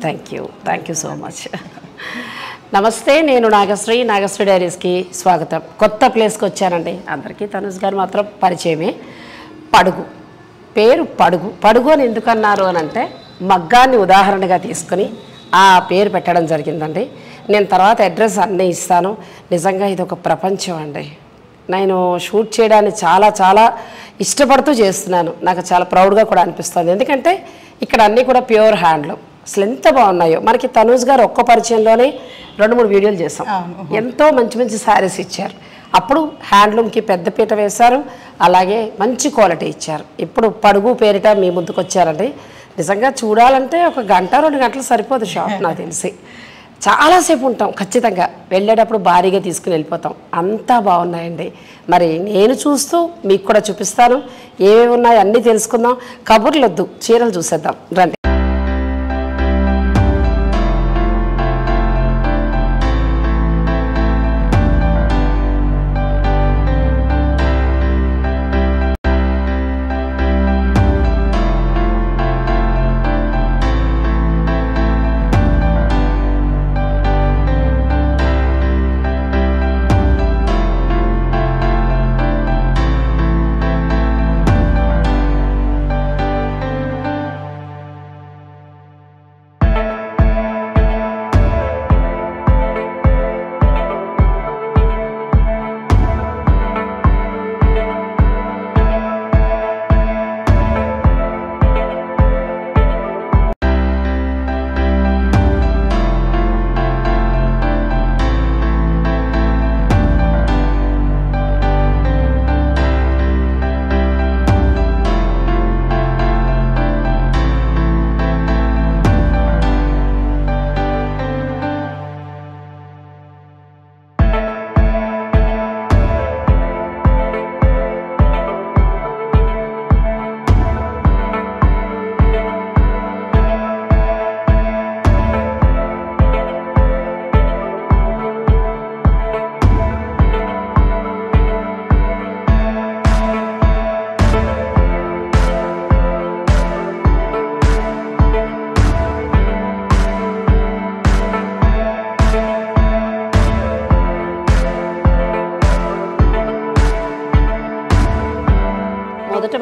Thank you so much. నమస్తే, నేను నాగశ్రీ డైరీస్కి స్వాగతం. కొత్త ప్లేస్కి వచ్చానండి. అందరికీ తనుజ్ గారు మాత్రం పరిచయమే. పడుగు పేరు పడుగు అని ఎందుకన్నారు అని అంటే మగ్గాన్ని ఉదాహరణగా తీసుకుని ఆ పేరు పెట్టడం జరిగిందండి. నేను తర్వాత అడ్రస్ అన్నీ ఇస్తాను. నిజంగా ఇది ఒక ప్రపంచం అండి. నేను షూట్ చేయడాన్ని చాలా ఇష్టపడుతూ చేస్తున్నాను. నాకు చాలా ప్రౌడ్గా కూడా అనిపిస్తుంది. ఎందుకంటే ఇక్కడ అన్నీ కూడా ప్యూర్ హ్యాండ్లూమ్. అసలు ఎంత బాగున్నాయో. మనకి తనూజ్ గారు ఒక్క పరిచయంలోనే 2-3 వీడియోలు చేసాం. ఎంతో మంచి శారీస్ ఇచ్చారు. అప్పుడు హ్యాండ్లూమ్కి పెద్దపీట వేశారు, అలాగే మంచి క్వాలిటీ ఇచ్చారు. ఇప్పుడు పడుగు పేరిట మీ ముందుకు వచ్చారండి. నిజంగా చూడాలంటే 1-2 గంటలు సరిపోదు షాప్ నాకు తెలిసి. చాలాసేపు ఉంటాం ఖచ్చితంగా. వెళ్ళేటప్పుడు భారీగా తీసుకుని వెళ్ళిపోతాం. అంతా బాగున్నాయండి. మరి నేను చూస్తూ మీకు కూడా చూపిస్తాను. ఏమేమి ఉన్నాయో అన్నీ తెలుసుకుందాం. కబుర్లు వద్దు, చీరలు చూసేద్దాం రండి.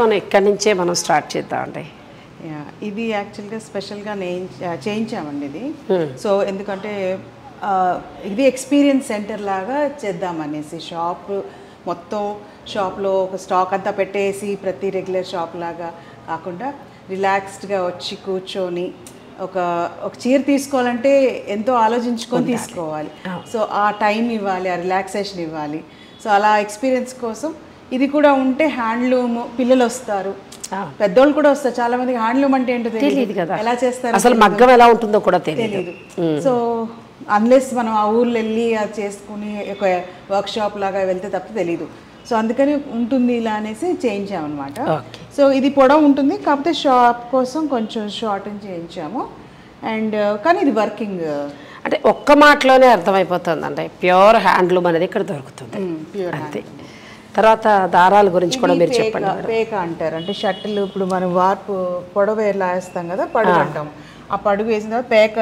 మనం ఇక్కడి నుంచే మనం స్టార్ట్ చేద్దామండి. ఇది యాక్చువల్గా స్పెషల్గా చేయించామండి ఇది. సో ఎందుకంటే ఇది ఎక్స్పీరియన్స్ సెంటర్ లాగా చేద్దామనేసి మొత్తం షాప్లో ఒక స్టాక్ అంతా పెట్టేసి ప్రతి రెగ్యులర్ షాప్ లాగా కాకుండా రిలాక్స్డ్గా వచ్చి కూర్చొని ఒక చీర తీసుకోవాలంటే ఎంతో ఆలోచించుకొని తీసుకోవాలి. సో ఆ టైం ఇవ్వాలి, ఆ రిలాక్సేషన్ ఇవ్వాలి. సో అలా ఎక్స్పీరియన్స్ కోసం ఇది కూడా ఉంటే హ్యాండ్లూమ్ పిల్లలు వస్తారు, పెద్దోళ్ళు కూడా వస్తారు. చాలా మందికి హ్యాండ్లూమ్ అంటే ఏంటో తెలియదు కదా, ఎలా చేస్తారు, అసలు మగ్గం ఎలా ఉంటుందో కూడా తెలియదు. సో అన్లెస్ మనం ఆ ఊర్లో వెళ్ళి అది చేసుకుని ఒక వర్క్ షాప్ లాగా వెళ్తే తప్ప తెలీదు. సో అందుకని ఉంటుంది ఇలా అనేసి చేయించామన్నమాట. సో ఇది పొడవు ఉంటుంది, కాకపోతే షాప్ కోసం కొంచెం షార్ట్ చేయించాము. అండ్ కానీ ఇది వర్కింగ్ అంటే ఒక్క మాటలోనే అర్థమైపోతుంది అంటే ప్యూర్ హ్యాండ్లూమ్ అనేది ఇక్కడ దొరుకుతుంది. అంతే. తర్వాత దారాల గురించి కూడా మీరు చెప్పండి. పేక అంటారు, అంటే షర్టులు ఇప్పుడు మనం వార్పు పొడవు ఎలా వేస్తాం కదా, పడుగు అంటాం. ఆ పడుగు వేసిన తర్వాత పేక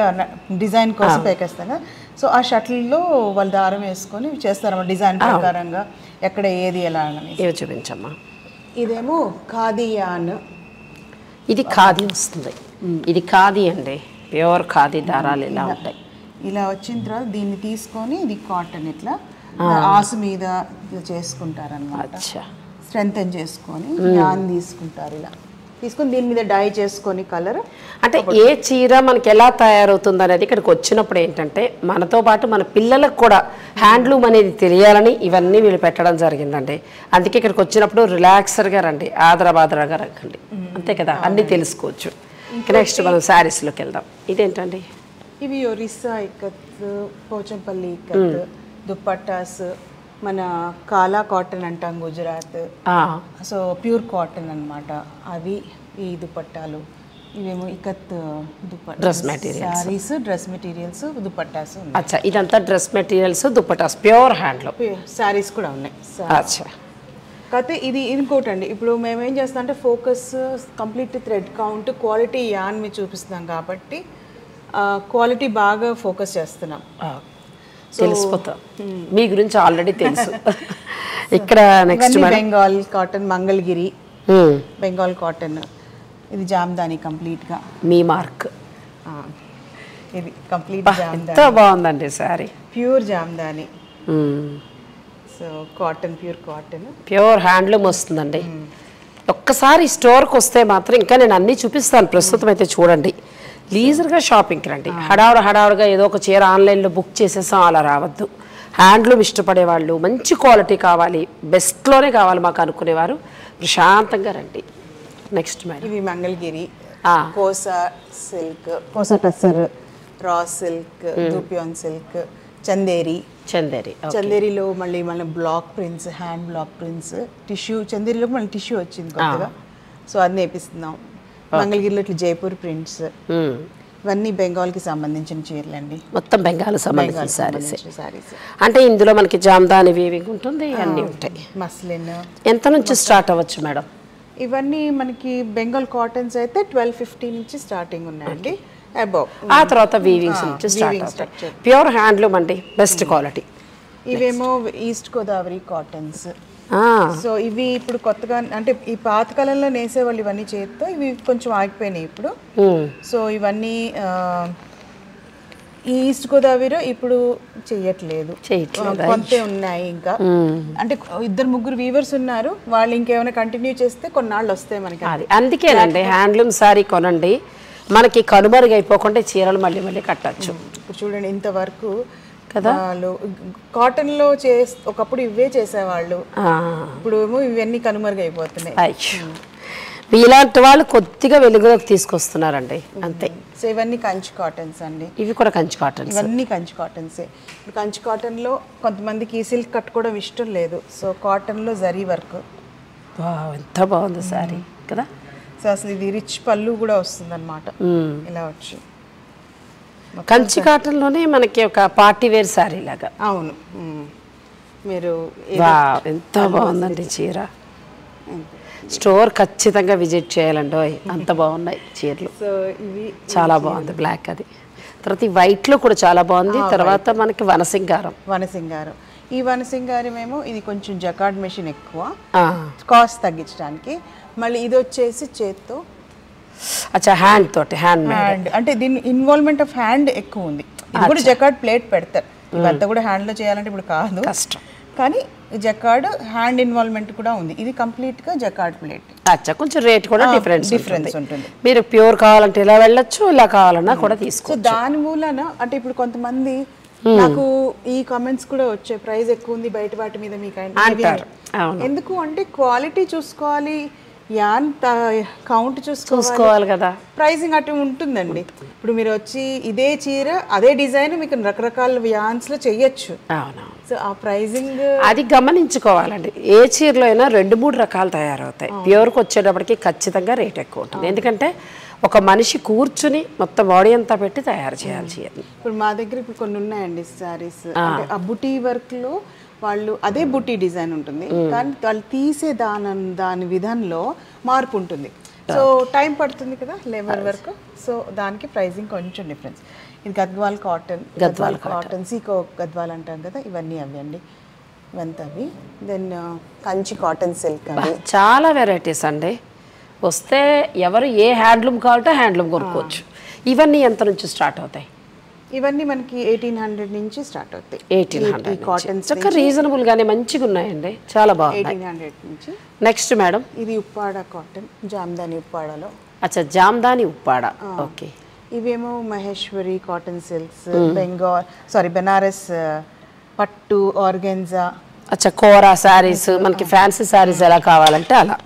డిజైన్ కోసం పేకేస్తాం కదా. సో ఆ షర్టుల్లో వాళ్ళు దారం వేసుకొని చేస్తారన్నమాట డిజైన్ ప్రకారంగా, ఎక్కడ ఏది ఎలా అని. ఏవి చూపించమ్మా. ఇదేమో ఖాదీ యాన్, ఇది ఖాదీ వస్తుంది. ఇది ఖాదీ అండి, ప్యూర్ ఖాదీ దారాలు ఇలా ఉంటాయి. ఇలా వచ్చిన తర్వాత దీన్ని తీసుకొని ఇది కాటన్ ఇట్లా ఆసు మీద చేసుకుంటారన్నమాట. స్ట్రెంథెన్ చేసుకొని యాన్ తీసుకుంటారు. ఇలా తీసుకొని దీని మీద డై చేసుకొని కలర్. అంటే ఏ చీర మనకి ఎలా తయారవుతుంది అనేది ఇక్కడికి వచ్చినప్పుడు ఏంటంటే మనతో పాటు మన పిల్లలకు కూడా హ్యాండ్లూమ్ అనేది తెలియాలని ఇవన్నీ వీళ్ళు పెట్టడం జరిగిందండి. అందుకే ఇక్కడికి వచ్చినప్పుడు రిలాక్సర్గా రండి, ఆదరాబాదరాగా రండి. అంతే కదా, అన్నీ తెలుసుకోవచ్చు. నెక్స్ట్ మనం శారీస్లోకి వెళ్దాం. ఇదేంటండి? ఇవి ఒరిస్సా ఇక్కత్, పోచంపల్లి ఇక్కత్ దుప్పట్టాస్, మన కాలా కాటన్ అంటాం గుజరాత్. సో ప్యూర్ కాటన్ అనమాట అవి. ఈ దుపట్టాలు ఇవేమో ikat dress materials, saris, dress materials, dupattas. అచ్చా, ఇదంతా dress materials, dupattas, pure handloom. Saris కూడా ఉన్నాయి. అచ్చా. కాకపోతే ఇది ఇంకోటండి, ఇప్పుడు మేమేం చేస్తాం అంటే focus complete thread count, quality యాన్ మీ చూపిస్తున్నాం కాబట్టి క్వాలిటీ బాగా ఫోకస్ చేస్తున్నాం. తెలిసిపోతాం, మీ గురించి ఆల్రెడీ తెలుసు. ఇక్కడ next Bengal cotton, Mangalagiri Bengal cotton, ఇది జామ్దాని కంప్లీట్గా మీ మార్క్. ఇది కంప్లీట్ ఎంత బాగుందండి sorry, pure Jamdani. So cotton, pure cotton, pure handloom వస్తుందండి. ఒక్కసారి స్టోర్కి వస్తే మాత్రం ఇంకా నేను అన్నీ చూపిస్తాను. ప్రస్తుతం అయితే చూడండి, లీజర్గా షాపింగ్కి రండి. హడావుడిగా ఏదో ఒక చీర ఆన్లైన్లో బుక్ చేసేసాం అలా రావద్దు. హ్యాండ్లూమ్ ఇష్టపడేవాళ్ళు, మంచి క్వాలిటీ కావాలి, బెస్ట్లోనే కావాలి మాకు అనుకునేవారు ప్రశాంతంగా రండి. నెక్స్ట్ మేడం, ఇవి Mangalagiri kosa silk, kosa tussar, raw silk, dupion silk, Chanderi. చందేరిలో మళ్ళీ block prints, hand block prints, tissue. చందేరిలో మళ్ళీ టిష్యూ వచ్చింది కొత్తగా, సో అది నేర్పిస్తున్నాం. మంగళగిరిలో ఇట్లా జైపూర్ ప్రింట్స్, ఇవన్నీ బెంగాల్కి సంబంధించిన చీరలు అండి. మొత్తం బెంగాల్ సంబంధించిన సారీస్. అంటే ఇందులో మనకి జామ్దాని వీవింగ్ ఉంటుంది, అన్నీ ఉంటాయి. మస్లిన్. ఎంత నుంచి స్టార్ట్ అవ్వచ్చు మేడం? ఇవన్నీ మనకి బెంగాల్ కాటన్స్ అయితే 1250 నుంచి స్టార్టింగ్ ఉన్నాయండి. అబౌవ్ ఆ తర్వాత వీవింగ్స్ నుంచి స్టార్ట్ అవుతాయి. ప్యూర్ హ్యాండ్లూమ్ అండి, బెస్ట్ క్వాలిటీ. ఇవేమో ఈస్ట్ గోదావరి కాటన్స్. సో ఇవి ఇప్పుడు కొత్తగా, అంటే ఈ పాతకాలంలో నేసేవాళ్ళు ఇవన్నీ చేతితో, ఇవి కొంచెం ఆగిపోయినాయి ఇప్పుడు. సో ఇవన్నీ ఈ ఈస్ట్ గోదావరిలో ఇప్పుడు చెయ్యట్లేదు, కొంతే ఉన్నాయి ఇంకా. అంటే 2-3 వీవర్స్ ఉన్నారు, వాళ్ళు ఇంకేమైనా కంటిన్యూ చేస్తే కొన్నాళ్ళు వస్తాయి మనకి. అందుకేనండి హ్యాండ్లూమ్ సారీ కొనండి, మనకి కనుమరుగైపోకుండా చీరలు మళ్ళీ మళ్ళీ కట్టచ్చు. ఇప్పుడు చూడండి ఇంతవరకు కదా వాళ్ళు కాటన్లో ఒకప్పుడు ఇవే చేసేవాళ్ళు, ఇప్పుడు ఏమో ఇవన్నీ కనుమరుగైపోతున్నాయి. ఇలాంటి వాళ్ళు కొద్దిగా వెలుగులోకి తీసుకొస్తున్నారండి అంతే. సో ఇవన్నీ కంచి కాటన్స్ అండి. ఇవి కూడా కంచి కాటన్స్, ఇవన్నీ కంచి కాటన్సే. ఇప్పుడు కంచి కాటన్లో కొంతమందికి సిల్క్ కట్టుకోవడం ఇష్టం లేదు, సో కాటన్లో జరీ వర్క్. ఎంత బాగుంది సారీ కదా. సో అసలు ఇది రిచ్ పళ్ళు కూడా వస్తుంది అనమాట ఇలా వచ్చి. కంచి కాటన్లోనే మనకి ఒక పార్టీ వేర్ సారీ లాగా. అవును, మీరు ఎంత బాగుందండి చీర. స్టోర్ ఖచ్చితంగా విజిట్ చేయాలండి, అంత బాగున్నాయి చీరలు. సో ఇవి చాలా బాగుంది బ్లాక్, అది తర్వాత ఈ వైట్లో కూడా చాలా బాగుంది. తర్వాత మనకి వనసింగారం. ఈ వనసింగారం ఏమో ఇది కొంచెం జకార్డ్ మెషిన్ ఎక్కువ, కాస్ట్ తగ్గించడానికి. మళ్ళీ ఇది వచ్చేసి చేత్తో, హ్యాండ్ తోటి, హ్యాండ్ అంటే దీని ఇన్వాల్వ్మెంట్ ఆఫ్ హ్యాండ్ ఎక్కువ ఉంది. ఇది కూడా జకార్డ్ ప్లేట్ పెడతారు, ఇవంతా కూడా హ్యాండ్లో చేయాలంటే ఇప్పుడు కాదు, కష్టం. కానీ జకార్డ్ హ్యాండ్ ఇన్వాల్వ్మెంట్ కూడా ఉంది. ఇది కంప్లీట్ గా జకార్డ్ ప్లేట్. కొంచెం రేట్ కూడా డిఫరెన్స్ ఉంటుంది. మీరు ప్యూర్ కావాలంటే ఇలా వెళ్ళొచ్చు, ఇలా కావాలన్నా కూడా తీసుకోవచ్చు. సో దాని మూలన అంటే ఇప్పుడు కొంతమంది నాకు ఈ కామెంట్స్ కూడా వచ్చే, ప్రైస్ ఎక్కువ ఉంది బయట వాటి మీద మీకు అంటారు. ఎందుకు అంటే క్వాలిటీ చూసుకోవాలి, యాన్ కౌంట్ చూసుకోవాలి కదా, ప్రైసింగ్ అటు ఉంటుందండి. ఇప్పుడు మీరు వచ్చి ఇదే చీర అదే డిజైన్ మీకు రకరకాల యాన్స్ లో చెయ్యొచ్చు. సో ఆ ప్రైసింగ్ అది గమనించుకోవాలండి. ఏ చీరలో అయినా 2-3 రకాలు తయారవుతాయి. ప్యూర్కి వచ్చేటప్పటికి ఖచ్చితంగా రేట్ ఎక్కువ ఉంటుంది, ఎందుకంటే ఒక మనిషి కూర్చుని మొత్తం బాడీ అంతా పెట్టి తయారు చేయాలి చీరని. ఇప్పుడు మా దగ్గర ఇప్పుడు కొన్ని ఉన్నాయండి సారీస్, అంటే ఆ బుటీ వర్క్ లో వాళ్ళు అదే బుటీ డిజైన్ ఉంటుంది, కానీ వాళ్ళు తీసే దాని విధానంలో మార్పు ఉంటుంది. సో టైం పడుతుంది కదా లేబర్ వర్క్, సో దానికి ప్రైసింగ్ కొంచెం డిఫరెన్స్. ఇది గద్వాల్ కాటన్, సీకో గద్వాల్ అంటాం కదా, ఇవన్నీ అవి అండి, ఇవంతా అవి. దెన్ కంచి కాటన్ సిల్క్ అండి, చాలా వెరైటీస్ అండి. వస్తే ఎవరు ఏ హ్యాండ్లూమ్ కావాలంటే హ్యాండ్లూమ్ కొనుక్కోవచ్చు. ఇవన్నీ ఎంత నుంచి స్టార్ట్ అవుతాయి? ఇవన్నీ మనకి 1800 నుంచి స్టార్ట్ అవుతాయి. 1800 కాటన్స్ చక్కగా రీజనబుల్ గానే మంచిగా ఉన్నాయండి, చాలా బాగుంది. 1800 నుంచి. నెక్స్ట్ మేడం, ఇది ఉప్పాడ కాటన్, జామ్దాని ఉప్పాడలో. జామ్దాని ఉప్పాడ, ఓకే. ఇవేమో మహేశ్వరి కాటన్ సిల్క్స్, బెనారస్ పట్టు, ఆర్గెన్జా, కోరా శారీస్, మనకి ఫ్యాన్సీ శారీస్ ఎలా కావాలంటే అలా.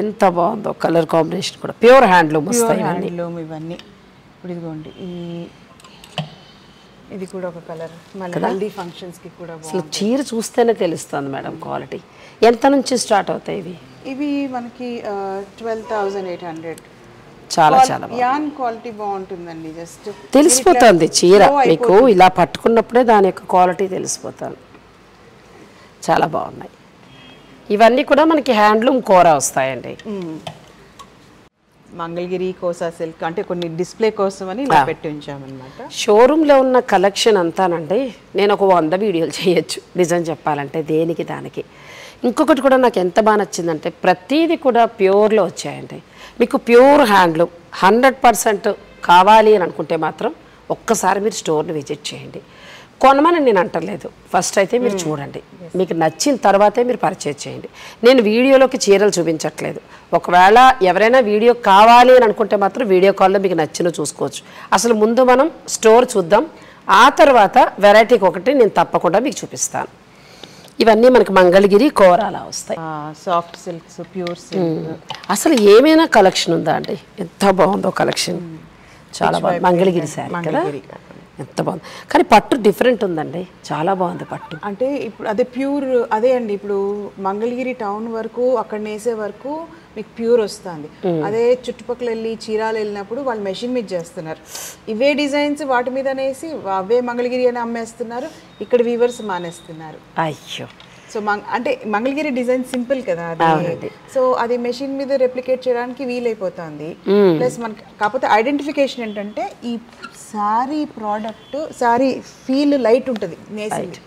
ఎంత బాగుందో కలర్ కాంబినేషన్ కూడా, ప్యూర్ హ్యాండ్లూమ్ ఇవన్నీ. ఇప్పుడు ఇదిగోండి, ఇది కూడా ఒక కలర్, మళ్ళీ హల్దీ ఫంక్షన్స్ కి కూడా అసలు చీర చూస్తేనే తెలుస్తుంది మేడం క్వాలిటీ. ఎంత నుంచి స్టార్ట్ అవుతాయి ఇవి? ఇవి మనకి 12,800. చాలా చాలా యాన్ క్వాలిటీ బాగుంటుందండి, జస్ట్ తెలిసిపోతుంది చీర మీకు ఇలా పట్టుకున్నప్పుడే దాని యొక్క క్వాలిటీ తెలిసిపోతుంది. చాలా బాగున్నాయి. ఇవన్నీ కూడా మనకి హ్యాండ్లూమ్ కోరా వస్తాయండి. మంగళగిరి కోసా సిల్క్ అంటే కొన్ని డిస్ప్లే కోసం అని ఇలా పెట్టి ఉంచామన్నమాట. షోరూంలో ఉన్న కలెక్షన్ అంతానండి నేను ఒక 100 వీడియోలు చేయొచ్చు నిజం చెప్పాలంటే, దేనికి దానికి. ఇంకొకటి కూడా నాకు ఎంత బాగా నచ్చిందంటే ప్రతిదీ కూడా ప్యూర్లో వచ్చాయండి. మీకు ప్యూర్ హ్యాండ్లూమ్ 100% కావాలి అని అనుకుంటే మాత్రం ఒక్కసారి మీరు స్టోర్ని విజిట్ చేయండి. కొనమని నేను అంటలేదు, ఫస్ట్ అయితే మీరు చూడండి, మీకు నచ్చిన తర్వాతే మీరు పర్చేజ్ చేయండి. నేను వీడియోలోకి చీరలు చూపించట్లేదు. ఒకవేళ ఎవరైనా వీడియో కావాలి అని అనుకుంటే మాత్రం వీడియో కాల్లో మీకు నచ్చినవి చూసుకోవచ్చు. అసలు ముందు మనం స్టోర్ చూద్దాం, ఆ తర్వాత వెరైటీకి ఒకటి నేను తప్పకుండా మీకు చూపిస్తాను. ఇవన్నీ మనకి మంగళగిరి కోరాలా వస్తాయి. Soft silks, pure silk. అసలు ఏమైనా కలెక్షన్ ఉందా అండి? ఎంత బాగుందో కలెక్షన్, చాలా బాగుంది. మంగళగిరి శారీ కదా, ఎంత బాగుంది. కానీ పట్టు డిఫరెంట్ ఉందండి, చాలా బాగుంది పట్టు. అంటే ఇప్పుడు అదే ప్యూర్ అదే అండి. ఇప్పుడు మంగళగిరి టౌన్ వరకు అక్కడ నేసే వరకు మీకు ప్యూర్ వస్తుంది. అదే చుట్టుపక్కల వెళ్ళి చీరాలు వెళ్ళినప్పుడు వాళ్ళు మెషిన్ మీద చేస్తున్నారు. ఇవే డిజైన్స్ వాటి మీద నేసి అవే మంగళగిరి అని అమ్మేస్తున్నారు. ఇక్కడ వీవర్స్ మానేస్తున్నారు. అయ్యో. సో అంటే మంగళగిరి డిజైన్ సింపుల్ కదా అది, సో అది మెషిన్ మీద రెప్లికేట్ చేయడానికి వీలైపోతుంది. ప్లస్ మనకి కాకపోతే ఐడెంటిఫికేషన్ ఏంటంటే ఈ sorry product, sorry feel light ఉంటుంది, నేసింది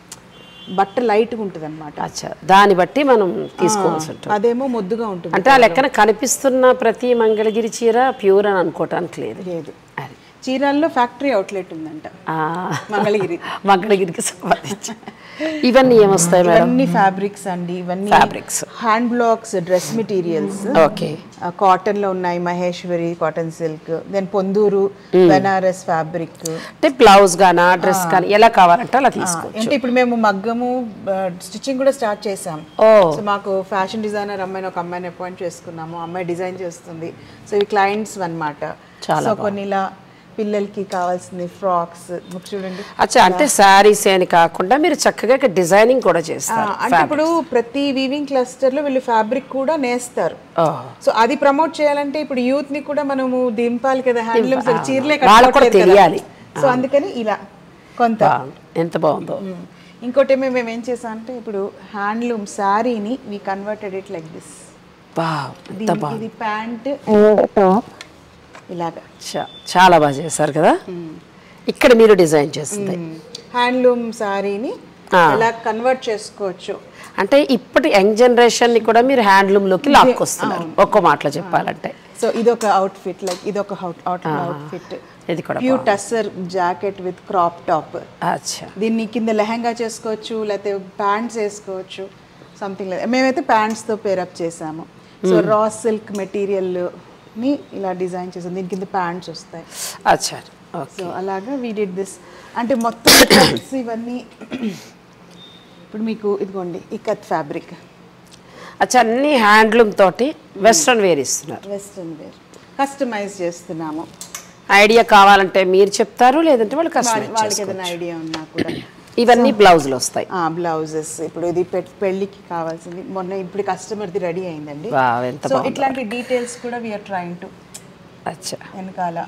బట్ట లైట్గా ఉంటుంది అనమాట. అచ్చా, దాన్ని బట్టి మనం తీసుకోవాల్సి ఉంటుంది. అదేమో మొద్దుగా ఉంటుంది. అంటే ఆ లెక్కన కనిపిస్తున్న ప్రతి మంగళగిరి చీర ప్యూర్ అని అనుకోవటానికి లేదు. లేదు, చీరాల్లో ఫ్యాక్టరీ అవుట్లెట్ ఉందంట మంగళగిరికి సంబంధించి. ఇవన్నీ ఏమొస్తాయి మేడం? ఇవన్నీ ఫ్యాబ్రిక్స్ అండి. ఇవన్నీ fabrics, hand blocks, dress materials. Okay, cotton లో ఉన్నాయి, Maheshwari cotton silk, then Ponduru Benaras fabric. అంటే బ్లౌజ్ గానా డ్రెస్ కానీ ఎలా కావాలంటే అలా తీసుకోవచ్చు. అంటే ఇప్పుడు మేము మగ్గము స్టిచ్చింగ్ కూడా స్టార్ట్ చేసాం. సో మాకు ఫ్యాషన్ డిజైనర్ అమ్మాయిని ఒక అమ్మాయిని అపాయింట్ చేసుకున్నాము. అమ్మాయి డిజైన్ చేస్తుంది. సో ఇవి క్లయింట్స్ అన్నమాట. సో కొన్ని ఇలా పిల్లలకి కావాల్సింది ఫ్రాక్స్ చూడండి. అచ్చా, అంటే శారీస్ అని కాకుండా మీరు చక్కగా డిజైనింగ్ కూడా చేస్తారు. అంటే ఇప్పుడు ప్రతి వీవింగ్ క్లస్టర్ లో వీళ్ళు ఫ్యాబ్రిక్ కూడా నేస్తారు. సో అది ప్రమోట్ చేయాలంటే ఇప్పుడు యూత్ ని కూడా మనము దింపాలి కదా, హ్యాండ్లూమ్స్ చీరలే తెలియాలి. సో అందుకని ఇలా కొంత ఎంత బాగుందో. ఇంకోటి మేము ఏం చేసాం అంటే ఇప్పుడు హ్యాండ్లూమ్ శారీని వి కన్వర్టెడ్ ఇట్ లైక్ దిస్. ఇది ప్యాంట్ ఇలాగా చాలా బాగా చేశారు కదా. ఇక్కడ మీరు డిజైన్ చేస్తుంది హ్యాండ్లూమ్ సారీని ఎలా కన్వర్ట్ చేసుకోవచ్చు అంటే ఇప్పటి యంగ్ జనరేషన్ ని కూడా మీరు హ్యాండ్లూమ్ లోకి లాక్కొస్తున్నారు ఒక్క మాటలో చెప్పాలంటే. సో ఇదొక అవుట్ ఫిట్, లైక్ ఇదొక అవుట్ ఫిట్. ఇది కూడా pure tussar jacket with crop top. అచ్చా, దీన్ని కింద లెహంగా చేసుకోవచ్చు, లేకపోతే ప్యాంట్స్ వేసుకోవచ్చు, సంథింగ్ లైక్. మేమైతే ప్యాంట్స్ తో పేరప్ చేసాము. సో రా సిల్క్ మెటీరియల్ ని ఇలా డిజైన్ చేసాం, దీని కింద ప్యాంట్స్ వస్తాయి. అచ్చా, సో అలాగా వీ డిడ్ దిస్. అంటే మొత్తం ఇవన్నీ ఇప్పుడు మీకు ఇదిగోండి ఇక్కత్ ఫ్యాబ్రిక్. అచ్చా, అన్ని హ్యాండ్లూమ్ తోటి వెస్ట్రన్ వేర్ ఇస్తున్నారు. వెస్ట్రన్ వేర్ కస్టమైజ్ చేస్తున్నాము. ఐడియా కావాలంటే మీరు చెప్తారు, లేదంటే వాళ్ళు కస్టమైజ్ వాళ్ళకి ఏదైనా ఐడియా ఉన్నా కూడా. ఇవన్నీ బ్లౌజులు వస్తాయి. బ్లౌజెస్ ఇప్పుడు ఇది పెళ్ళికి కావాల్సింది, మొన్న ఇప్పుడు కస్టమర్ది రెడీ అయిందండి. సో ఇట్లాంటి డీటెయిల్స్ కూడా వీఆర్ ట్రైంగ్ టు. అచ్చా, వెనకాల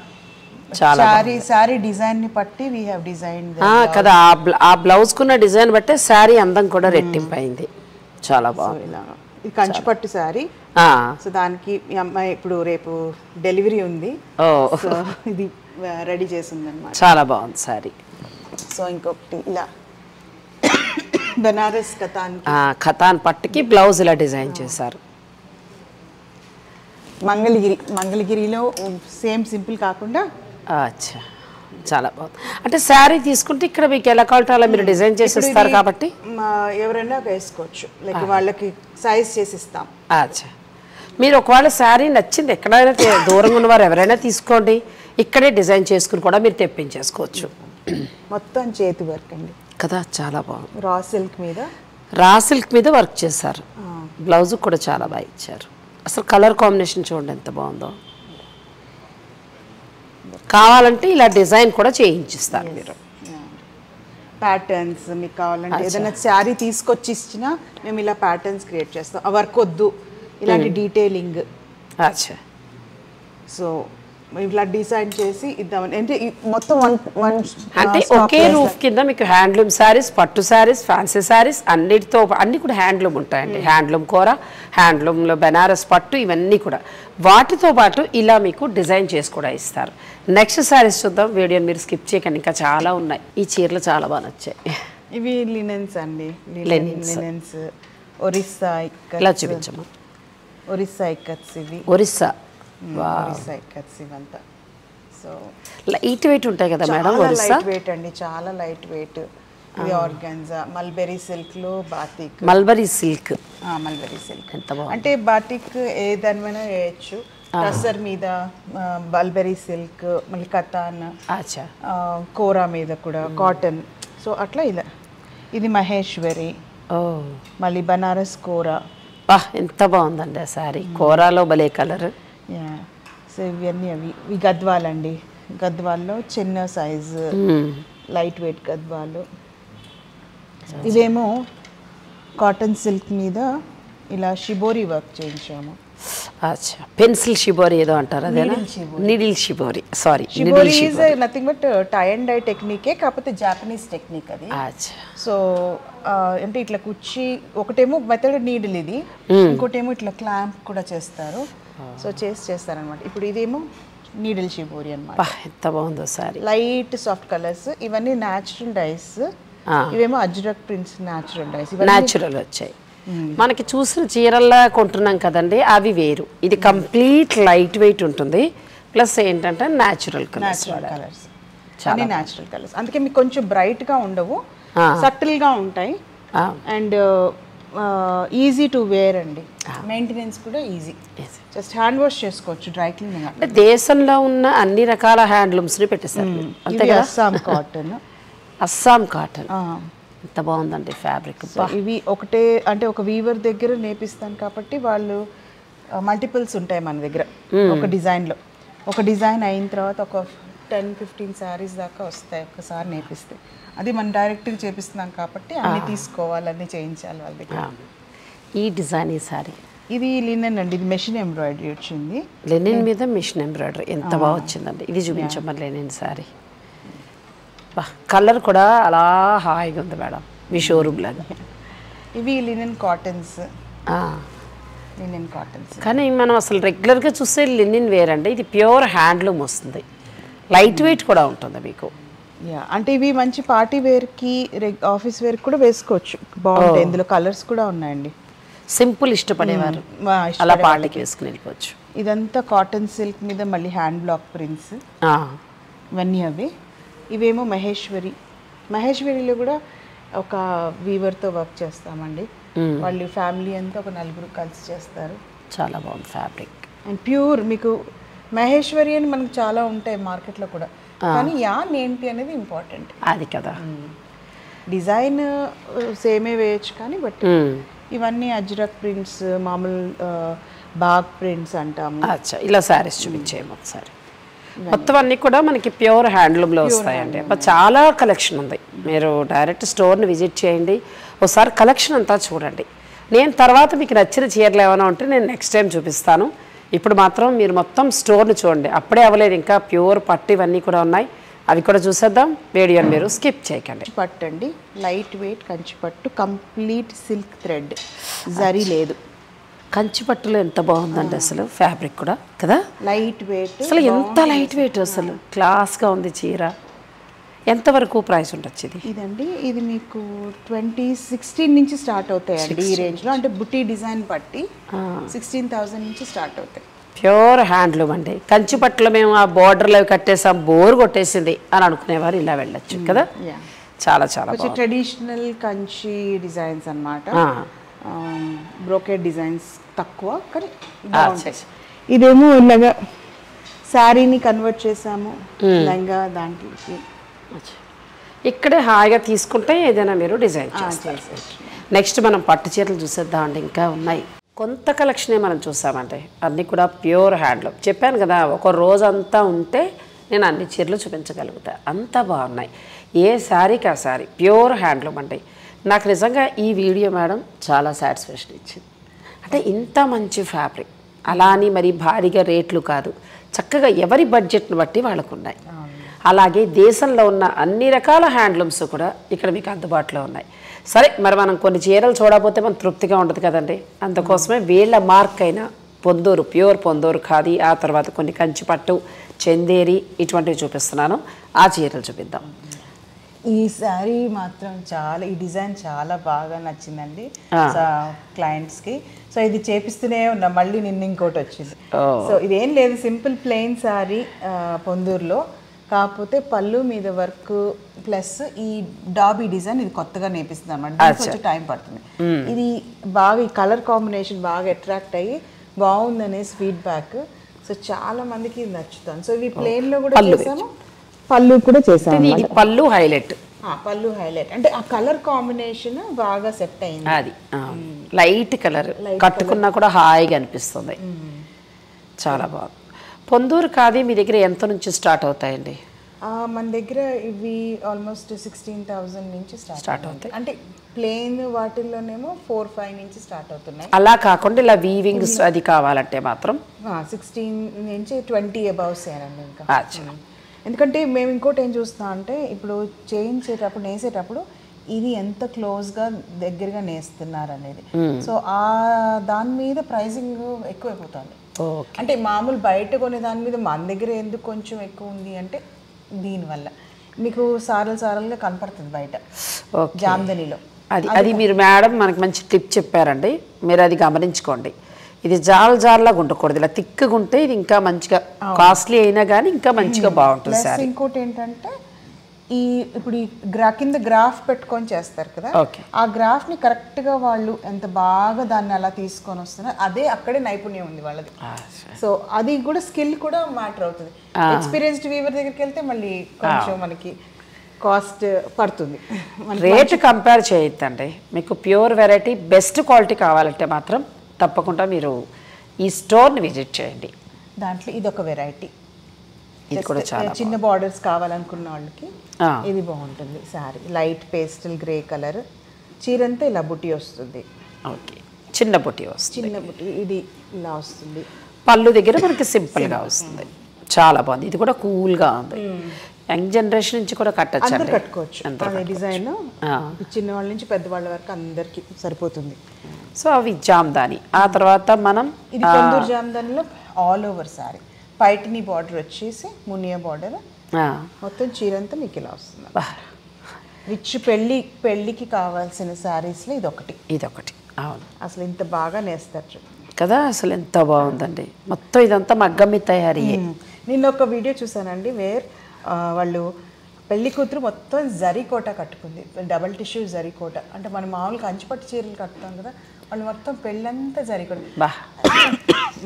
చాలా సారీ డిజైన్ ని బట్టి వీ హావ్ డిజైన్ కదా. ఆ బ్లౌజ్ కున్న డిజైన్ బట్టే శారీ అందం కూడా రెట్టింపు అయింది. చాలా బాగుంది. ఇది కంచిపట్టు శారీ. సో దానికి ఈ అమ్మాయి ఇప్పుడు రేపు డెలివరీ ఉంది. సో ఇది రెడీ చేసింది అన్నమాట. చాలా బాగుంది శారీ. సో ఇంకొకటి ఇలా బెనారస్ ఖతాన్ పట్టుకి బ్లౌజ్ ఇలా డిజైన్ చేశారు. మంగళగిరిలో సేమ్ సింపుల్ కాకుండా. అచ్చా, చాలా బాగుంది. అంటే శారీ తీసుకుంటే ఇక్కడ మీకు ఎలా కావాలంటే అలా మీరు డిజైన్ చేసి ఇస్తారు కాబట్టి ఎవరైనా వేసుకోవచ్చు, లైక్ వాళ్ళకి సైజ్ చేసి ఇస్తాం. అచ్చా, మీరు ఒకవేళ శారీ నచ్చింది ఎక్కడైనా దూరంగా ఉన్నవారు ఎవరైనా తీసుకోండి, ఇక్కడే డిజైన్ చేసుకుని కూడా మీరు తెప్పించేసుకోవచ్చు. మొత్తం చేతి వర్క్ అండి కదా, చాలా బాగుంది. రా సిల్క్ మీద వర్క్ చేశారు. బ్లౌజ్ కూడా చాలా బాగా ఇచ్చారు. అసలు కలర్ కాంబినేషన్ చూడండి ఎంత బాగుందో. కావాలంటే ఇలా డిజైన్ కూడా చేయించిస్తారు మీరు. ప్యాటర్న్స్ మీకు కావాలంటే ఏదైనా శారీ తీసుకొచ్చి ఇచ్చినా మేము ఇలా ప్యాటర్న్స్ క్రియేట్ చేస్తాం. ఆ వర్క్ వద్దు, ఇలాంటి డీటెయిలింగ్. అచ్చా, సో ఇట్లా డిజైన్ చేసి ఇద్దామని. అంటే మొత్తం వన్ అంటే ఒకే రూఫ్ కింద మీకు హ్యాండ్లూమ్ శారీస్, పట్టు శారీస్, ఫ్యాన్సీ శారీస్ అన్నిటితో అన్ని కూడా హ్యాండ్లూమ్ ఉంటాయండి. హ్యాండ్లూమ్ కూర, హ్యాండ్లూమ్లో బెనారస్ పట్టు, ఇవన్నీ కూడా వాటితో పాటు ఇలా మీకు డిజైన్ చేసి కూడా ఇస్తారు. నెక్స్ట్ శారీస్ చూద్దాం. వీడియోని మీరు స్కిప్ చేయకండి, ఇంకా చాలా ఉన్నాయి. ఈ చీరలు చాలా బాగా నచ్చాయి. ఇవి లినెన్స్ అండి. లినెన్స్ ఒరిస్సా ఇలా చూపించమ్మా. ఒరిస్సా ఇక్కత్స్ ఇవి. ఒరిస్సా ఒరిస్సా ఇక్కత్స్ ఇవంతా. సో లైట్ వెయిట్ ఉంటాయి కదా మేడం? ఒరిస్సా లైట్ వెయిట్ అండి, చాలా లైట్ వెయిట్. ఇది ఆర్గాన్జా, మల్బెరీ సిల్క్ లో batik. Mulberry silk. Mulberry silk ఎంత బాగుంది. అంటే బాతిక్ ఏ దానిమైనా వేయచ్చు. టస్సర్ మీద మల్బెరీ సిల్క్, మళ్ళీ కతాన్, కోరా మీద కూడా కాటన్. సో అట్లా ఇలా. ఇది మహేశ్వరి, మళ్ళీ బనారస్ కోరా. ఎంత బాగుందండి ఆ శారీ. కోరాలో భలే కలర్. సో ఇవన్నీ ఇవి గద్వాలండి. గద్వాల్లో చిన్న సైజు లైట్ వెయిట్ గద్వాలు. ఇవేమో కాటన్ సిల్క్ మీద ఇలా షిబోరి వర్క్ చేయించాము. అచ్చా, పెన్సిల్ షిబోరి ఏదో అంటారు, అదేనా? Needle shibori. Sorry, shibori is nothing but tie and dye టెక్నికే, కాకపోతే జాపనీస్ టెక్నిక్ అది. సో అంటే ఇట్లా కుచ్చి ఒకటేమో మెథడ్ నీడిల్, ఇది ఇంకోటేమో ఇట్లా క్లాంప్ కూడా చేస్తారు. సో చేస్తారనమాట. ఇప్పుడు ఇదేమో నీడిల్ షిబోరి అనమాట. ఎంత బాగుందో సారీ. Light soft colours. ఇవన్నీ న్యాచురల్ డైస్. ఇవేమో Ajrak prints natural dyes. Natural వచ్చాయి. మనకి చూసిన చీరల్లా కొంటున్నాం కదండి, అవి వేరు. ఇది కంప్లీట్ లైట్ వెయిట్ ఉంటుంది, ప్లస్ ఏంటంటే న్యాచురల్ కలర్స్. చాలా న్యాచురల్ కలర్స్, అందుకే మీకు కొంచెం బ్రైట్ గా ఉండవు, సటిల్ గా ఉంటాయి. అండ్ ఈజీ టు వేర్ అండి. మెయింటెనెన్స్ కూడా ఈజీ. జస్ట్ హ్యాండ్ వాష్ చేసుకోవచ్చు, డ్రై క్లీనింగ్. అంటే దేశంలో ఉన్న అన్ని రకాల హ్యాండ్లూమ్స్ ని పెట్టేస్తారు. అంతే కదా? అస్సాం కాటన్. అస్సాం కాటన్ ఎంత బాగుందండి ఫ్యాబ్రిక్. ఇవి ఒకటే అంటే ఒక వీవర్ దగ్గర నేపిస్తాను కాబట్టి వాళ్ళు మల్టిపుల్స్ ఉంటాయి మన దగ్గర. ఒక డిజైన్ అయిన తర్వాత ఒక 10-15 శారీస్ దాకా వస్తాయి ఒకసారి నేపిస్తే. అది మనం డైరెక్ట్గా చేపిస్తున్నాం కాబట్టి అన్ని తీసుకోవాలి, అన్ని చేయించాలి వాళ్ళ దగ్గర. ఈ డిజైన్, ఈ సారీ ఇది లినెన్ అండి. ఇది మెషిన్ ఎంబ్రాయిడరీ వచ్చింది. లెనిన్ మీద మిషన్ ఎంబ్రాయిడరీ ఎంత బాగా వచ్చిందండి. ఇది చూపించమని లెనిన్ సారీ. కలర్ కూడా అలా హాయిగా ఉంది మేడం, మీ షోరూమ్ లాగా. ఇవి లినెన్ కాటన్స్. కానీ మనం అసలు రెగ్యులర్గా చూస్తే లినిన్ వేర్ అండి. ఇది ప్యూర్ హ్యాండ్లూమ్ వస్తుంది, లైట్ వెయిట్ కూడా ఉంటుంది మీకు. అంటే ఇవి మంచి పార్టీ వేర్కి, ఆఫీస్ వేర్కి కూడా వేసుకోవచ్చు, బాగుంటాయి. ఇందులో కలర్స్ కూడా ఉన్నాయండి. సింపుల్ ఇష్టపడేవారు అలా పార్టీకి వేసుకుని వెళ్ళిపోవచ్చు. ఇదంతా కాటన్ సిల్క్ మీద మళ్ళీ హ్యాండ్ బ్లాక్ ప్రింట్స్ ఇవన్నీ అవి. ఇవేమో మహేశ్వరిలో కూడా ఒక వీవర్తో వర్క్ చేస్తామండి. వాళ్ళు ఫ్యామిలీ అంతా ఒక 4 కలిసి చేస్తారు. చాలా బాగుంది ఫ్యాబ్రిక్. అండ్ ప్యూర్ మీకు మహేశ్వరి అని మనకు చాలా ఉంటాయి మార్కెట్లో కూడా, కానీ యాన్ ఏంటి అనేది ఇంపార్టెంట్. అది కదా, డిజైన్ సేమే వేయచ్చు కానీ బట్ ఇవన్నీ అజ్రక్ ప్రింట్స్, మామూలు బాగ్ ప్రింట్స్ అంటాము. అచ్చా, ఇలా శారీస్ చూపించేయము ఒకసారి. మొత్తం అన్నీ కూడా మనకి ప్యూర్ హ్యాండ్లూమ్లో వస్తాయండి. చాలా కలెక్షన్ ఉంది. మీరు డైరెక్ట్ స్టోర్ని విజిట్ చేయండి, ఒకసారి కలెక్షన్ అంతా చూడండి. నేను తర్వాత మీకు నచ్చిన చీరలు ఏమైనా ఉంటే నేను నెక్స్ట్ టైం చూపిస్తాను. ఇప్పుడు మాత్రం మీరు మొత్తం స్టోర్ని చూడండి. అప్పుడే అవ్వలేదు, ఇంకా ప్యూర్ పట్టు ఇవన్నీ కూడా ఉన్నాయి, అవి కూడా చూసేద్దాం. వీడియోని మీరు స్కిప్ చేయకండి. పట్టు అండి, లైట్ వెయిట్ కంచి పట్టు, కంప్లీట్ సిల్క్ థ్రెడ్, జరీ లేదు. కంచి పట్టులో ఎంత బాగుందండి అసలు ఫ్యాబ్రిక్ కూడా కదా, లైట్ వెయిట్. అసలు ఎంత లైట్ వెయిట్, అసలు క్లాస్గా ఉంది చీర. ఎంతవరకు ప్రైస్ ఉండొచ్చు ఇది? ఇదండి ఇది మీకు 2016 నుంచి స్టార్ట్ అవుతాయండి ఈ రేంజ్లో. అంటే బుటీ డిజైన్ పట్టి 16,000 నుంచి స్టార్ట్ అవుతాయి. ప్యూర్ హ్యాండ్లూమ్ అండి. కంచి పట్టులో మేము ఆ బోర్డర్లో కట్టేసాం, బోర్ కొట్టేసింది అని అనుకునేవారు ఇలా వెళ్ళొచ్చు కదా. చాలా చాలా ట్రెడిషనల్ కంచి డిజైన్స్ అన్నమాట. బ్రోకెడ్ డిజైన్స్ తక్కువ కానీ బాగుంటాయి. ఇదేమో ఇలాగా శారీని కన్వర్ట్ చేసాము లంగా దాంట్లోకి. ఇక్కడే హాయిగా తీసుకుంటే ఏదైనా మీరు డిజైన్ చేస్తారు. నెక్స్ట్ మనం పట్టు చీరలు చూసేద్దామండి, ఇంకా ఉన్నాయి. కొంత కలెక్షనే మనం చూసామంటే అన్నీ కూడా ప్యూర్ హ్యాండ్లూమ్. చెప్పాను కదా, ఒక రోజంతా ఉంటే నేను అన్ని చీరలు చూపించగలుగుతా, అంత బాగున్నాయి. ఏ శారీకి ఆ శారీ ప్యూర్ హ్యాండ్లూమ్ అండి. నాకు నిజంగా ఈ వీడియో మేడం చాలా సాటిస్ఫాక్షన్ ఇచ్చింది. అంటే ఇంత మంచి ఫ్యాబ్రిక్ అలా అని మరి భారీగా రేట్లు కాదు, చక్కగా ఎవరి బడ్జెట్ను బట్టి వాళ్ళకు ఉన్నాయి. అలాగే దేశంలో ఉన్న అన్ని రకాల హ్యాండ్లూమ్స్ కూడా ఇక్కడ మీకు అందుబాటులో ఉన్నాయి. సరే, మరి మనం కొన్ని చీరలు చూడకపోతే మనం తృప్తిగా ఉండదు కదండి. అందుకోసమే వీళ్ళ మార్క్ అయిన పొందూరు, ప్యూర్ పొందూరు ఖాదీ, ఆ తర్వాత కొన్ని కంచిపట్టు, చందేరి ఇటువంటివి చూపిస్తున్నాను. ఆ చీరలు చూపిద్దాం. ఈ శారీ మాత్రం చాలా, ఈ డిజైన్ చాలా బాగా నచ్చిందండి క్లయింట్స్కి. సో ఇది చేపిస్తూనే ఉన్నా, మళ్ళీ నిన్న ఇంకోటి వచ్చింది. సో ఇదేం లేదు, సింపుల్ ప్లెయిన్ శారీ పొందూరులో, కాకపోతే పళ్ళు మీద వర్క్ ప్లస్ ఈ డాబీ డిజైన్, ఇది కొత్తగా నేర్పిస్తుంది అన్నమాట. కొంచెం టైం పడుతుంది. ఇది బాగా ఈ కలర్ కాంబినేషన్ బాగా అట్రాక్ట్ అయ్యి బాగుందనేసి ఫీడ్బ్యాక్. సో చాలా మందికి ఇది నచ్చుతాను. సో ఇవి ప్లెయిన్ లో కూడా చేసాము, పళ్ళు కూడా చేసాము. ఇది పళ్ళు హైలైట్, పళ్ళు హైలైట్ అంటే ఆ కలర్ కాంబినేషన్ బాగా సెట్ అయింది. అది లైట్ కలర్, కట్టుకున్నా కూడా హాయిగా అనిపిస్తుంది. చాలా బాగుంది. పొందూరు ఖాదీ మీ దగ్గర ఎంత నుంచి స్టార్ట్ అవుతాయండి? మన దగ్గర ఇవి ఆల్మోస్ట్ 16,000 నుంచి స్టార్ట్ అవుతాయి. అంటే ప్లెయిన్ వాటిల్లోనేమో 4-5 నుంచి స్టార్ట్ అవుతున్నాయి. అలా కాకుండా ఇలా వీవింగ్స్ అది కావాలంటే మాత్రం 16 నుంచి 20 అబౌవ్ సేనండి. ఇంకా ఎందుకంటే మేము ఇంకోటి ఏం చూస్తాం అంటే, ఇప్పుడు చేయించేటప్పుడు నేసేటప్పుడు ఇది ఎంత క్లోజ్గా దగ్గరగా నేస్తున్నారు అనేది. సో ఆ దాని మీద ప్రైజింగ్ ఎక్కువైపోతుంది. అంటే మామూలు బయట కొనే దాని మీద మన దగ్గర ఎందుకు కొంచెం ఎక్కువ ఉంది అంటే, దీనివల్ల మీకు సారలుగా కనపడుతుంది బయట జామ్దనిలో. అది మీరు మేడం మనకి మంచి టిప్ చెప్పారండి, మీరు అది గమనించుకోండి. ఇది జాలాగా ఉండకూడదు, ఇలా తిక్కుగా ఉంటే ఇది ఇంకా మంచిగా కాస్ట్లీ అయినా కానీ ఇంకా మంచిగా బాగుంటుంది. ఇంకోటి ఏంటంటే, ఇప్పుడు ఈ కింద గ్రాఫ్ పెట్టుకొని చేస్తారు కదా, ఆ గ్రాఫ్ ని కరెక్ట్ గా వాళ్ళు ఎంత బాగా దాన్ని అలా తీసుకొని వస్తున్నారు, అదే అక్కడే నైపుణ్యం ఉంది వాళ్ళది. సో అది కూడా స్కిల్ కూడా మ్యాటర్ అవుతుంది. ఎక్స్పీరియన్స్డ్ వీవర్ దగ్గరికి వెళ్తే మళ్ళీ కొంచెం మనకి కాస్ట్ పడుతుంది. రేట్ కంపేర్ చేయొద్దండి. మీకు ప్యూర్ వెరైటీ బెస్ట్ క్వాలిటీ కావాలంటే మాత్రం తప్పకుండా మీరు ఈ స్టోర్ని విజిట్ చేయండి. దాంట్లో ఇది ఒక వెరైటీ, ఇది కూడా చాలా చిన్న బార్డర్స్ కావాలనుకున్న వాళ్ళకి ఇది బాగుంటుంది. Sari light pastel grey colour, చీరంతా ఇలా బుట్టి వస్తుంది. ఓకే, చిన్న బుట్టి వస్తుంది. చిన్న బుట్టి ఇది ఇలా వస్తుంది. పళ్ళు దగ్గర మనకి సింపుల్గా వస్తుంది. చాలా బాగుంది. ఇది కూడా కూల్గా ఉంది. యంగ్ జనరేషన్ నుంచి కూడా కట్టచ్చు, అందరు కట్టుకోవచ్చు. డిజైన్ చిన్న వాళ్ళ నుంచి పెద్దవాళ్ళ వరకు అందరికి సరిపోతుంది. సో అవి జామ్దాని. ఆ తర్వాత మనం ఇది పొందూరు జామ్దానిలో ఆల్ ఓవర్ సారీ, పైటిని బార్డర్ వచ్చేసి మునియా బార్డర్, మొత్తం చీరంతా మీకు ఇలా వస్తుంది. రిచ్ పెళ్ళికి కావాల్సిన శారీస్లో ఇదొకటి. అవును, అసలు ఇంత బాగా నేస్తారు కదా, అసలు ఎంత బాగుందండి. మొత్తం ఇదంతా మగ్గమ్మి తయారీ. నిన్న ఒక వీడియో చూసానండి, వాళ్ళు పెళ్లి కూతురు మొత్తం జరీకోట కట్టుకుంది, డబల్ టిష్యూ జరీకోట. అంటే మనం మామూలుగా కంచిపట్టు చీరలు కట్టుతాం కదా, వాళ్ళు మొత్తం పెళ్ళంతా జరీకోట.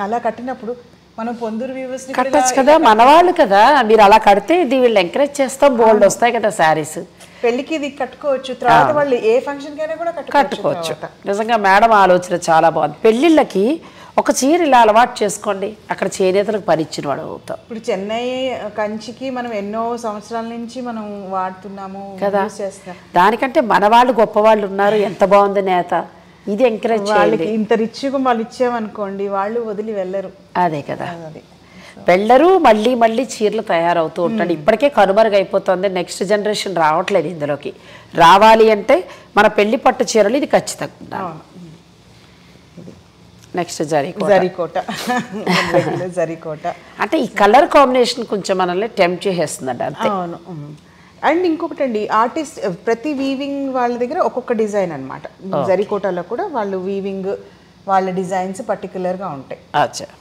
అలా కట్టినప్పుడు మనం పొందూరు వ్యూవర్స్ కట్టచ్చు కదా, మనవాళ్ళు కదా, మీరు అలా కడితే ఇది వీళ్ళు ఎంకరేజ్ చేస్తాం, బోల్డ్ వస్తాయి కదా శారీస్. పెళ్లికి ఇది కట్టుకోవచ్చు, తర్వాత వాళ్ళు ఏ ఫంక్షన్ కైనా కూడా కట్టుకోవచ్చు. నిజంగా మేడం ఆలోచన చాలా బాగుంది. పెళ్ళిళ్ళకి ఒక చీర ఇలా అలవాటు చేసుకోండి, అక్కడ చేనేతలకు పరిచిన వాడు అవుతాం. ఇప్పుడు చెన్నై కంచికి మనం ఎన్నో సంవత్సరాల నుంచి మనం వాడుతున్నాము కదా, దానికంటే మన వాళ్ళు గొప్పవాళ్ళు ఉన్నారు. ఎంత బాగుంది నేత, ఇది ఎంకరేజ్ చేయాలి. ఇంత రిచ్గా వాళ్ళు ఇచ్చామనుకోండి, వాళ్ళు వదిలి వెళ్ళరు. అదే కదా, వెళ్ళరు. మళ్ళీ చీరలు తయారవుతూ ఉంటాడు. ఇప్పటికే కనుమరుగైపోతుంది, నెక్స్ట్ జనరేషన్ రావట్లేదు ఇందులోకి. రావాలి అంటే మన పెళ్లి పట్టు చీరలు ఇది ఖచ్చితంగా. నెక్స్ట్ జరీకోట అంటే ఈ కలర్ కాంబినేషన్ కొంచెం మనల్ని టెంప్ట్ చేసేస్తుందండి అంతే. అవును. అండ్ ఇంకొకటి అండి, ఆర్టిస్ట్ ప్రతి వీవింగ్ వాళ్ళ దగ్గర ఒక్కొక్క డిజైన్ అనమాట. జరీకోటలో కూడా వాళ్ళు వీవింగ్ వాళ్ళ డిజైన్స్ పర్టికులర్గా ఉంటాయి.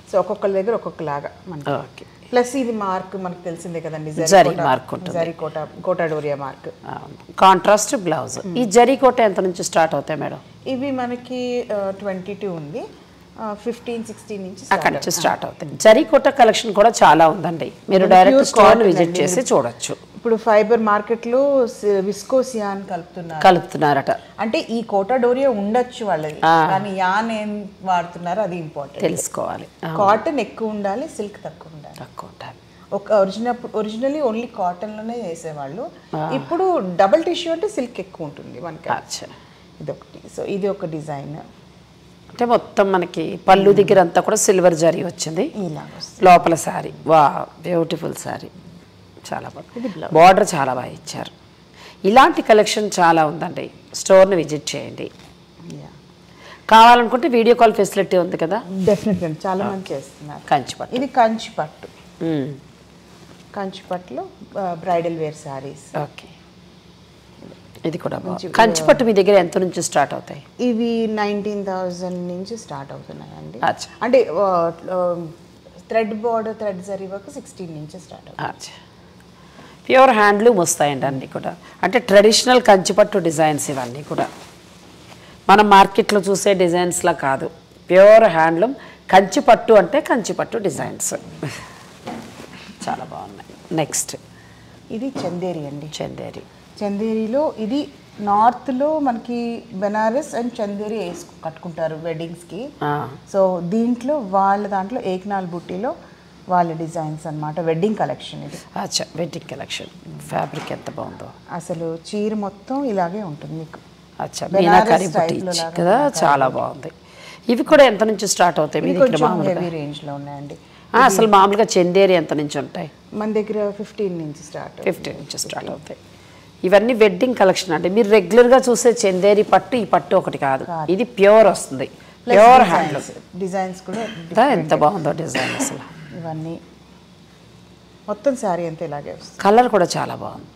సో ఒక్కొక్కరి దగ్గర ఒక్కొక్కలాగా మనకి. ప్లస్ ఇది మార్క్ మనకు తెలిసిందే కదండి, zari kota doria mark. Contrast blouse. ఈ జరీకోట ఎంత నుంచి స్టార్ట్ అవుతాయి మేడం? ఇవి మనకి 22 ఉంది, 15-16 నుంచి అక్కడ నుంచి స్టార్ట్ అవుతాయి. జరీకోట కలెక్షన్ కూడా చాలా ఉందండి, మీరు డైరెక్ట్ స్టోర్ విజిట్ చేసి చూడొచ్చు. ఇప్పుడు ఫైబర్ మార్కెట్లో విస్కోస్ యాన్ కలుపుతున్నారట. అంటే ఈ కోటా డోరియా ఉండొచ్చు వాళ్ళది, కానీ యాన్ ఏం వాడుతున్నారో అది ఇంపార్టెంట్ తెలుసుకోవాలి. కాటన్ ఎక్కువ ఉండాలి, సిల్క్ తక్కువ ఉండాలి. ఒక ఒరిజినల్లీ ఓన్లీ కాటన్లోనే చేసేవాళ్ళు. ఇప్పుడు డబుల్ టిష్యూ అంటే సిల్క్ ఎక్కువ ఉంటుంది మనకి. ఇదొకటి. సో ఇది ఒక డిజైన్. అంటే మొత్తం మనకి పళ్ళు దగ్గర అంతా కూడా సిల్వర్ జరీ వచ్చింది, ఇలా లోపల శారీ. వా, బ్యూటిఫుల్ శారీ, చాలా బాగుంది. బార్డర్ చాలా బాగా ఇచ్చారు. ఇలాంటి కలెక్షన్ చాలా ఉందండి. స్టోర్ని విజిట్ చేయండి. కావాలనుకుంటే వీడియో కాల్ ఫెసిలిటీ ఉంది కదా. డెఫినెట్గా చాలా మంది చేస్తున్నారు. కంచిపట్టు, ఇది కంచిపట్టు. కంచిపట్టులో బ్రైడల్ వేర్ శారీస్. ఓకే, ఇది కూడా బాగుంది. కంచిపట్టు మీ దగ్గర ఎంత నుంచి స్టార్ట్ అవుతాయి? ఇవి 19,000 నుంచి స్టార్ట్ అవుతున్నాయండి. అచ్చా, అంటే thread border, thread zari work 16 నుంచి స్టార్ట్ అవుతుంది. అచ్చా, ప్యూర్ హ్యాండ్లూమ్ వస్తాయండి అన్నీ కూడా. అంటే ట్రెడిషనల్ కంచిపట్టు డిజైన్స్ ఇవన్నీ కూడా మనం మార్కెట్లో చూసే డిజైన్స్లా కాదు, ప్యూర్ హ్యాండ్లూమ్. కంచిపట్టు అంటే కంచిపట్టు డిజైన్స్ చాలా బాగున్నాయి. నెక్స్ట్ ఇది చందేరి అండి. చందేరి, చందేరిలో ఇది నార్త్లో మనకి బెనారస్ అండ్ చందేరి కట్టుకుంటారు వెడ్డింగ్స్కి. సో దీంట్లో దాంట్లో ఏక్నాల్ బుట్టీలో వాళ్ళ డిజైన్స్ అన్నమాట. వెడ్డింగ్ కలెక్షన్ ఇది. అచ్చా, వెడ్డింగ్ కలెక్షన్. ఫ్యాబ్రిక్ ఎంత బాగుందో అసలు. చీర మొత్తం ఇలాగే ఉంటుంది మీకు. అచ్చా, మీనాకారి బుట్టి కదా, చాలా బాగుంది. ఇవి కూడా ఎంత నుంచి స్టార్ట్ అవుతాయి మీ దగ్గర? హెవీ రేంజ్లో ఉన్నాయండి. అసలు మామూలుగా చందేరి ఎంత నుంచి ఉంటాయి? మన దగ్గర 15 నుంచి స్టార్ట్. 15 నుంచి స్టార్ట్ అవుతాయి. ఇవన్నీ వెడ్డింగ్ కలెక్షన్ అంటే మీరు రెగ్యులర్గా చూసే చందేరి పట్టు ఈ పట్టు ఒకటి కాదు, ఇది ప్యూర్ వస్తుంది, ప్యూర్ హ్యాండ్లూమ్. డిజైన్స్ కూడా ఎంత బాగుందో డిజైన్ అసలు. ఇవన్నీ మొత్తం శారీ అంతా ఇలాగే వస్తుంది. కలర్ కూడా చాలా బాగుంది.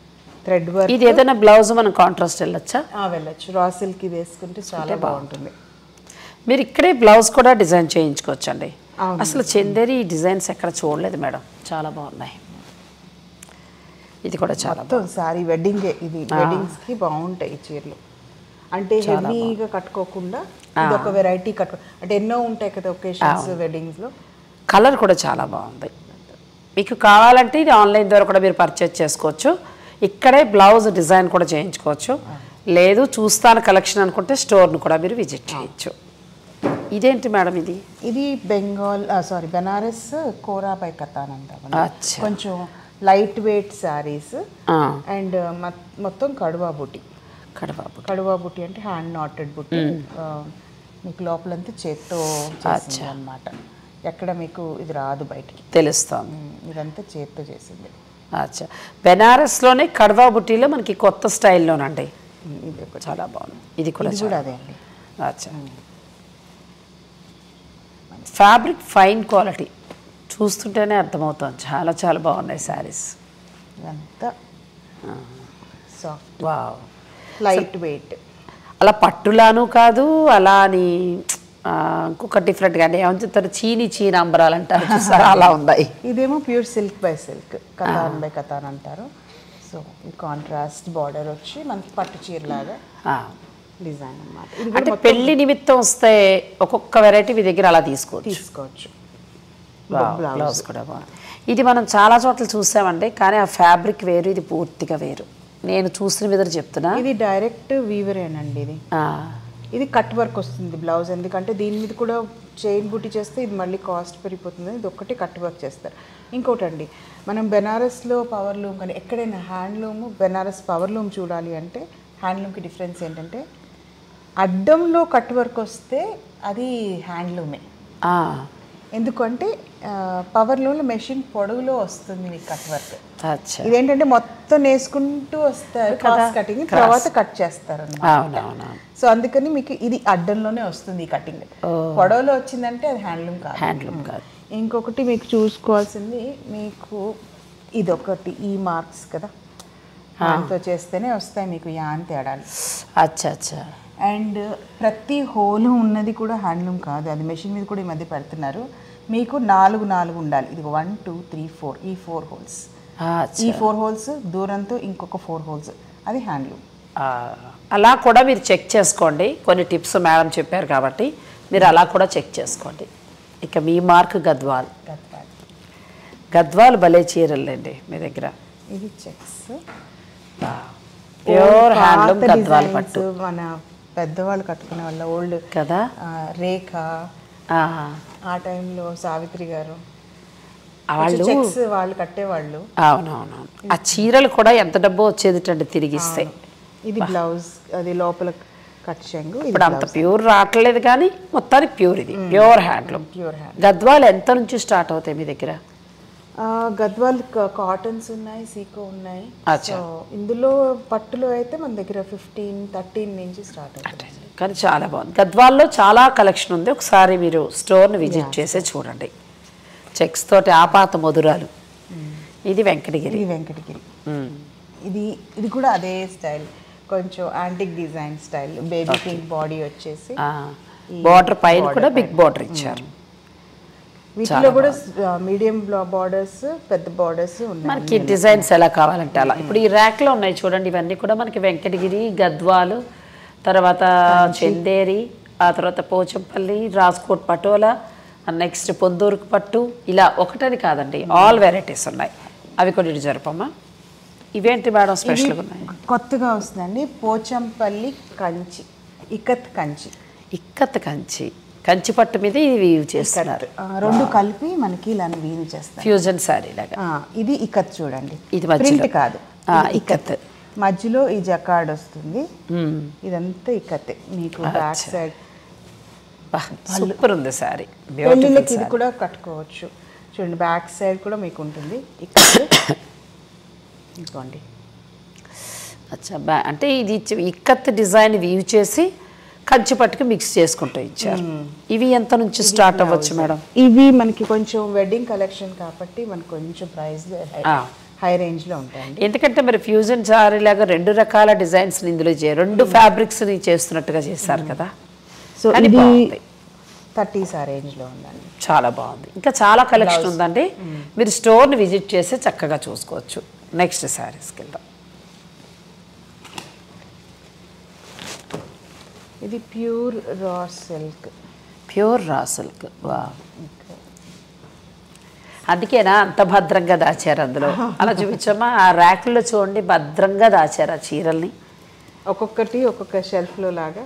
Thread work. ఇది ఏదైనా బ్లౌజ్ మనం కాంట్రాస్ట్ వెళ్ళొచ్చా? వెళ్ళొచ్చు. రా సిల్క్ వేసుకుంటే చాలా బాగుంటుంది. మీరు ఇక్కడే బ్లౌజ్ కూడా డిజైన్ చేయించుకోవచ్చు అండి. అసలు చందేరి డిజైన్స్ ఎక్కడ చూడలేదు మేడం, చాలా బాగున్నాయి. ఇది కూడా చాలా సారీ వెడ్డింగ్, ఇది వెడ్డింగ్స్కి బాగుంటాయి చీరలు. అంటే హెవీగా కట్టుకోకుండా ఇది ఒక వెరైటీ అంటే ఎన్నో ఉంటాయి కదా ఒకేషన్స్ వెడ్డింగ్స్లో. కలర్ కూడా చాలా బాగుంది. మీకు కావాలంటే ఇది ఆన్లైన్ ద్వారా కూడా మీరు పర్చేజ్ చేసుకోవచ్చు. ఇక్కడే బ్లౌజ్ డిజైన్ కూడా చేయించుకోవచ్చు. లేదు చూస్తాను కలెక్షన్ అనుకుంటే స్టోర్ను కూడా మీరు విజిట్ చేయొచ్చు. ఇదేంటి మేడం ఇది? ఇది బెనారస్ కోరాపై కథాన్ అంటాం. కొంచెం లైట్ వెయిట్ శారీస్ అండ్ మొత్తం కడువా బుట్టి. కడువా బుట్టి అంటే హ్యాండ్ నాటెడ్ బుట్టి. మీకు లోపలంతా చేత్తో చేసింది అన్నమాట. ఎక్కడ మీకు ఇది రాదు బయటికి, తెలుస్తాం. ఇదంతా చేత్తో చేసింది. అచ్చా, బెనారస్లోనే కడవా బుట్టీలో మనకి కొత్త స్టైల్లోనండి. ఇది చాలా బాగుంది. ఇది కూడా అదే అండి. అచ్చా, ఫ్యాబ్రిక్ ఫైన్ క్వాలిటీ చూస్తుంటేనే అర్థమవుతుంది. చాలా చాలా బాగున్నాయి శారీస్. ఇదంతా సాఫ్ట్, వావ్, లైట్ వెయిట్. అలా పట్టులాను కాదు, అలా అని ఇంకొక డిఫరెంట్గా అంటే ఏమని చెప్తారు, చీని అంబరాలు అంటారు చూసారా, అలా ఉన్నాయి. ఇదేమో pure silk by silk, Katan by Katan అంటారు. సో ఈ కాంట్రాస్ట్ బార్డర్ వచ్చి మనకి పట్టు చీరలాగా డిజైన్ అన్నమాట. అంటే పెళ్లి నిమిత్తం వస్తే ఒక్కొక్క వెరైటీ మీ దగ్గర అలా తీసుకోవచ్చు. బ్లౌజ్ కూడా బాగుంది. ఇది మనం చాలా చోట్ల చూసామండి, కానీ ఆ ఫ్యాబ్రిక్ వేరు, ఇది పూర్తిగా వేరు. నేను చూసిన మీద చెప్తున్నా, ఇది డైరెక్ట్ వీవరేనండి. ఇది కట్ వర్క్ వస్తుంది బ్లౌజ్. ఎందుకంటే దీని మీద కూడా చైన్ బుట్టి చేస్తే ఇది మళ్ళీ కాస్ట్ పెరిగిపోతుంది. ఇది ఒక్కటి కట్ వర్క్ చేస్తారు. ఇంకోటి అండి, మనం బెనారస్లో పవర్ లూమ్ కానీ ఎక్కడైనా హ్యాండ్లూమ్, బెనారస్ పవర్ లూమ్ చూడాలి అంటే హ్యాండ్లూమ్కి డిఫరెన్స్ ఏంటంటే అడ్డంలో కట్ వర్క్ వస్తే అది హ్యాండ్లూమే. ఎందుకంటే పవర్ లూమ్లో మెషిన్ పొడవులో వస్తుంది మీకు కట్ వర్క్. ఇదేంటంటే మొత్తం వేసుకుంటూ వస్తారు క్రాస్ కటింగ్, తర్వాత కట్ చేస్తారు అన్నమాట. సో అందుకని మీకు ఇది అడ్డంలోనే వస్తుంది ఈ కటింగ్. పొడవులో వచ్చిందంటే అది హ్యాండ్లూమ్ కాదు. ఇంకొకటి మీకు చూసుకోవాల్సింది, మీకు ఇదొకటి ఈ మార్క్స్ కదా, దాంతో చేస్తేనే వస్తాయి మీకు యాన్ తేడాలు. అచ్చా. అండ్ ప్రతి హోల్ ఉన్నది కూడా హ్యాండ్లూమ్ కాదు, అది మెషిన్ మీద కూడా ఈ మధ్య పెడుతున్నారు. మీకు 4 ఉండాలి. ఇది 1 2 3 4 ఈ 4 హోల్స్. ఈ 4 హోల్స్ దూరంతో ఇంకొక 4 హోల్స్, అది హ్యాండ్లూమ్. అలా కూడా మీరు చెక్ చేసుకోండి. కొన్ని టిప్స్ మేడం చెప్పారు కాబట్టి మీరు అలా కూడా చెక్ చేసుకోండి. ఇక మీ మార్క్ గద్వాల్ భలే చీరలండి మీ దగ్గర. ఇది చెక్స్, ప్యూర్ హ్యాండ్లూమ్ గద్వాల్ పట్టు. మన పెద్దవాళ్ళు కట్టుకునే వాళ్ళ ఓల్డ్ కదా, రేఖ ఆ టైంలో సావిత్రి గారు వాళ్ళు కట్టేవాళ్ళు. అవునవును. ఆ చీరలు కూడా ఎంత డబ్బు వచ్చేదిటండి తిరిగిస్తే. ఇది బ్లౌజ్, అది లోపల కట్ చెంగు. ఇప్పుడు అంత ప్యూర్ రావట్లేదు కానీ మొత్తానికి ప్యూర్, ఇది pure handloom. Pure hand. Gadwal ఎంత నుంచి స్టార్ట్ అవుతాయి మీ దగ్గర? గద్వాల్ కాటన్స్ ఉన్నాయి, సీకో ఉన్నాయి. అచ్చా. సో ఇందులో పట్టులో అయితే మన దగ్గర 15-13 నుంచి స్టార్ట్ అవుతుంది. కానీ చాలా బాగుంది. గద్వాల్లో చాలా కలెక్షన్ ఉంది. ఒకసారి మీరు స్టోర్ని విజిట్ చేసే చూడండి. చెక్స్ తోటి ఆపాత మధురాలు. ఇది వెంకటగిరి. ఇది వెంకటగిరి. ఇది కూడా అదే స్టైల్, కొంచెం antique design style. Baby pink body వచ్చేసి బార్డర్ పైన కూడా బిగ్ బార్డర్ ఇచ్చారు. వీటిలో కూడా మీడియం బార్డర్స్, పెద్ద బార్డర్స్ ఉన్నాయి. మనకి డిజైన్స్ ఎలా కావాలంటే అలా. ఇప్పుడు ఈ ర్యాక్లో ఉన్నాయి చూడండి, ఇవన్నీ కూడా మనకి వెంకటగిరి, గద్వాలు, తర్వాత చందేరి, ఆ తర్వాత పోచంపల్లి, రాజ్కోట్ పటోలా, నెక్స్ట్ పొందూరుకు పట్టు, ఇలా ఒకటని కాదండి, ఆల్ వెరైటీస్ ఉన్నాయి. అవి కొన్ని జరపమ్మా. ఇవేంటి మేడం స్పెషల్గా ఉన్నాయి? కొత్తగా వస్తుందండి పోచంపల్లి కంచి, ఇక్కత్ కంచి. ఇక్కత్ కంచి, కంచి పట్టు మీద ఇది వీవ్ చేస్తున్నారు. రెండు కలిపి మనకి ఇలా వీవ్ చేస్తారు, ఫ్యూజన్ శారీ లాగా. ఇది ఇక్కత్ చూడండి, ఇది ప్రింట్ కాదు, ఇక్కత్. మధ్యలో ఈ జకార్డ్ వస్తుంది. ఇదంతా ఇక్కతే. మీకు బ్యాక్ సైడ్ సూపర్ ఉంది శారీ. పెళ్ళిళ్ళకి ఇది కూడా కట్టుకోవచ్చు. చూడండి బ్యాక్ సైడ్ కూడా మీకు ఉంటుంది ఇక్కత్. ఇంకోండి అచ్చా, అంటే ఇది ఇక్కత్ డిజైన్ వీవ్ చేసి కంచి పట్టుకు మిక్స్ చేసుకుంటూ ఇచ్చారు. ఇవి ఎంత నుంచి స్టార్ట్ అవ్వచ్చు మేడం? ఇవి మనకి కొంచెం వెడ్డింగ్ కలెక్షన్ కాబట్టి మనకు కొంచెం ప్రైస్ హై రేంజ్లో ఉంటాయండి. ఎందుకంటే మరి ఫ్యూజన్ శారీ లాగా రెండు రకాల డిజైన్స్ ఇందులో రెండు ఫ్యాబ్రిక్స్ చేస్తున్నట్టుగా చేశారు కదా. సో ఇది 30s ఆ రేంజ్లో ఉందండి. చాలా బాగుంది. ఇంకా చాలా కలెక్షన్ ఉందండి. మీరు స్టోర్ని విజిట్ చేసి చక్కగా చూసుకోవచ్చు. నెక్స్ట్ శారీస్కి వెళ్దాం. ఇది pure raw silk. Pure raw silk. వా, అందుకేనా అంత భద్రంగా దాచారు అందులో? అలా చూపించమ్మా. ఆ ర్యాకుల్లో చూడండి, భద్రంగా దాచారు ఆ చీరల్ని. ఒక్కొక్కటి ఒక్కొక్క షెల్ఫ్లో లాగా.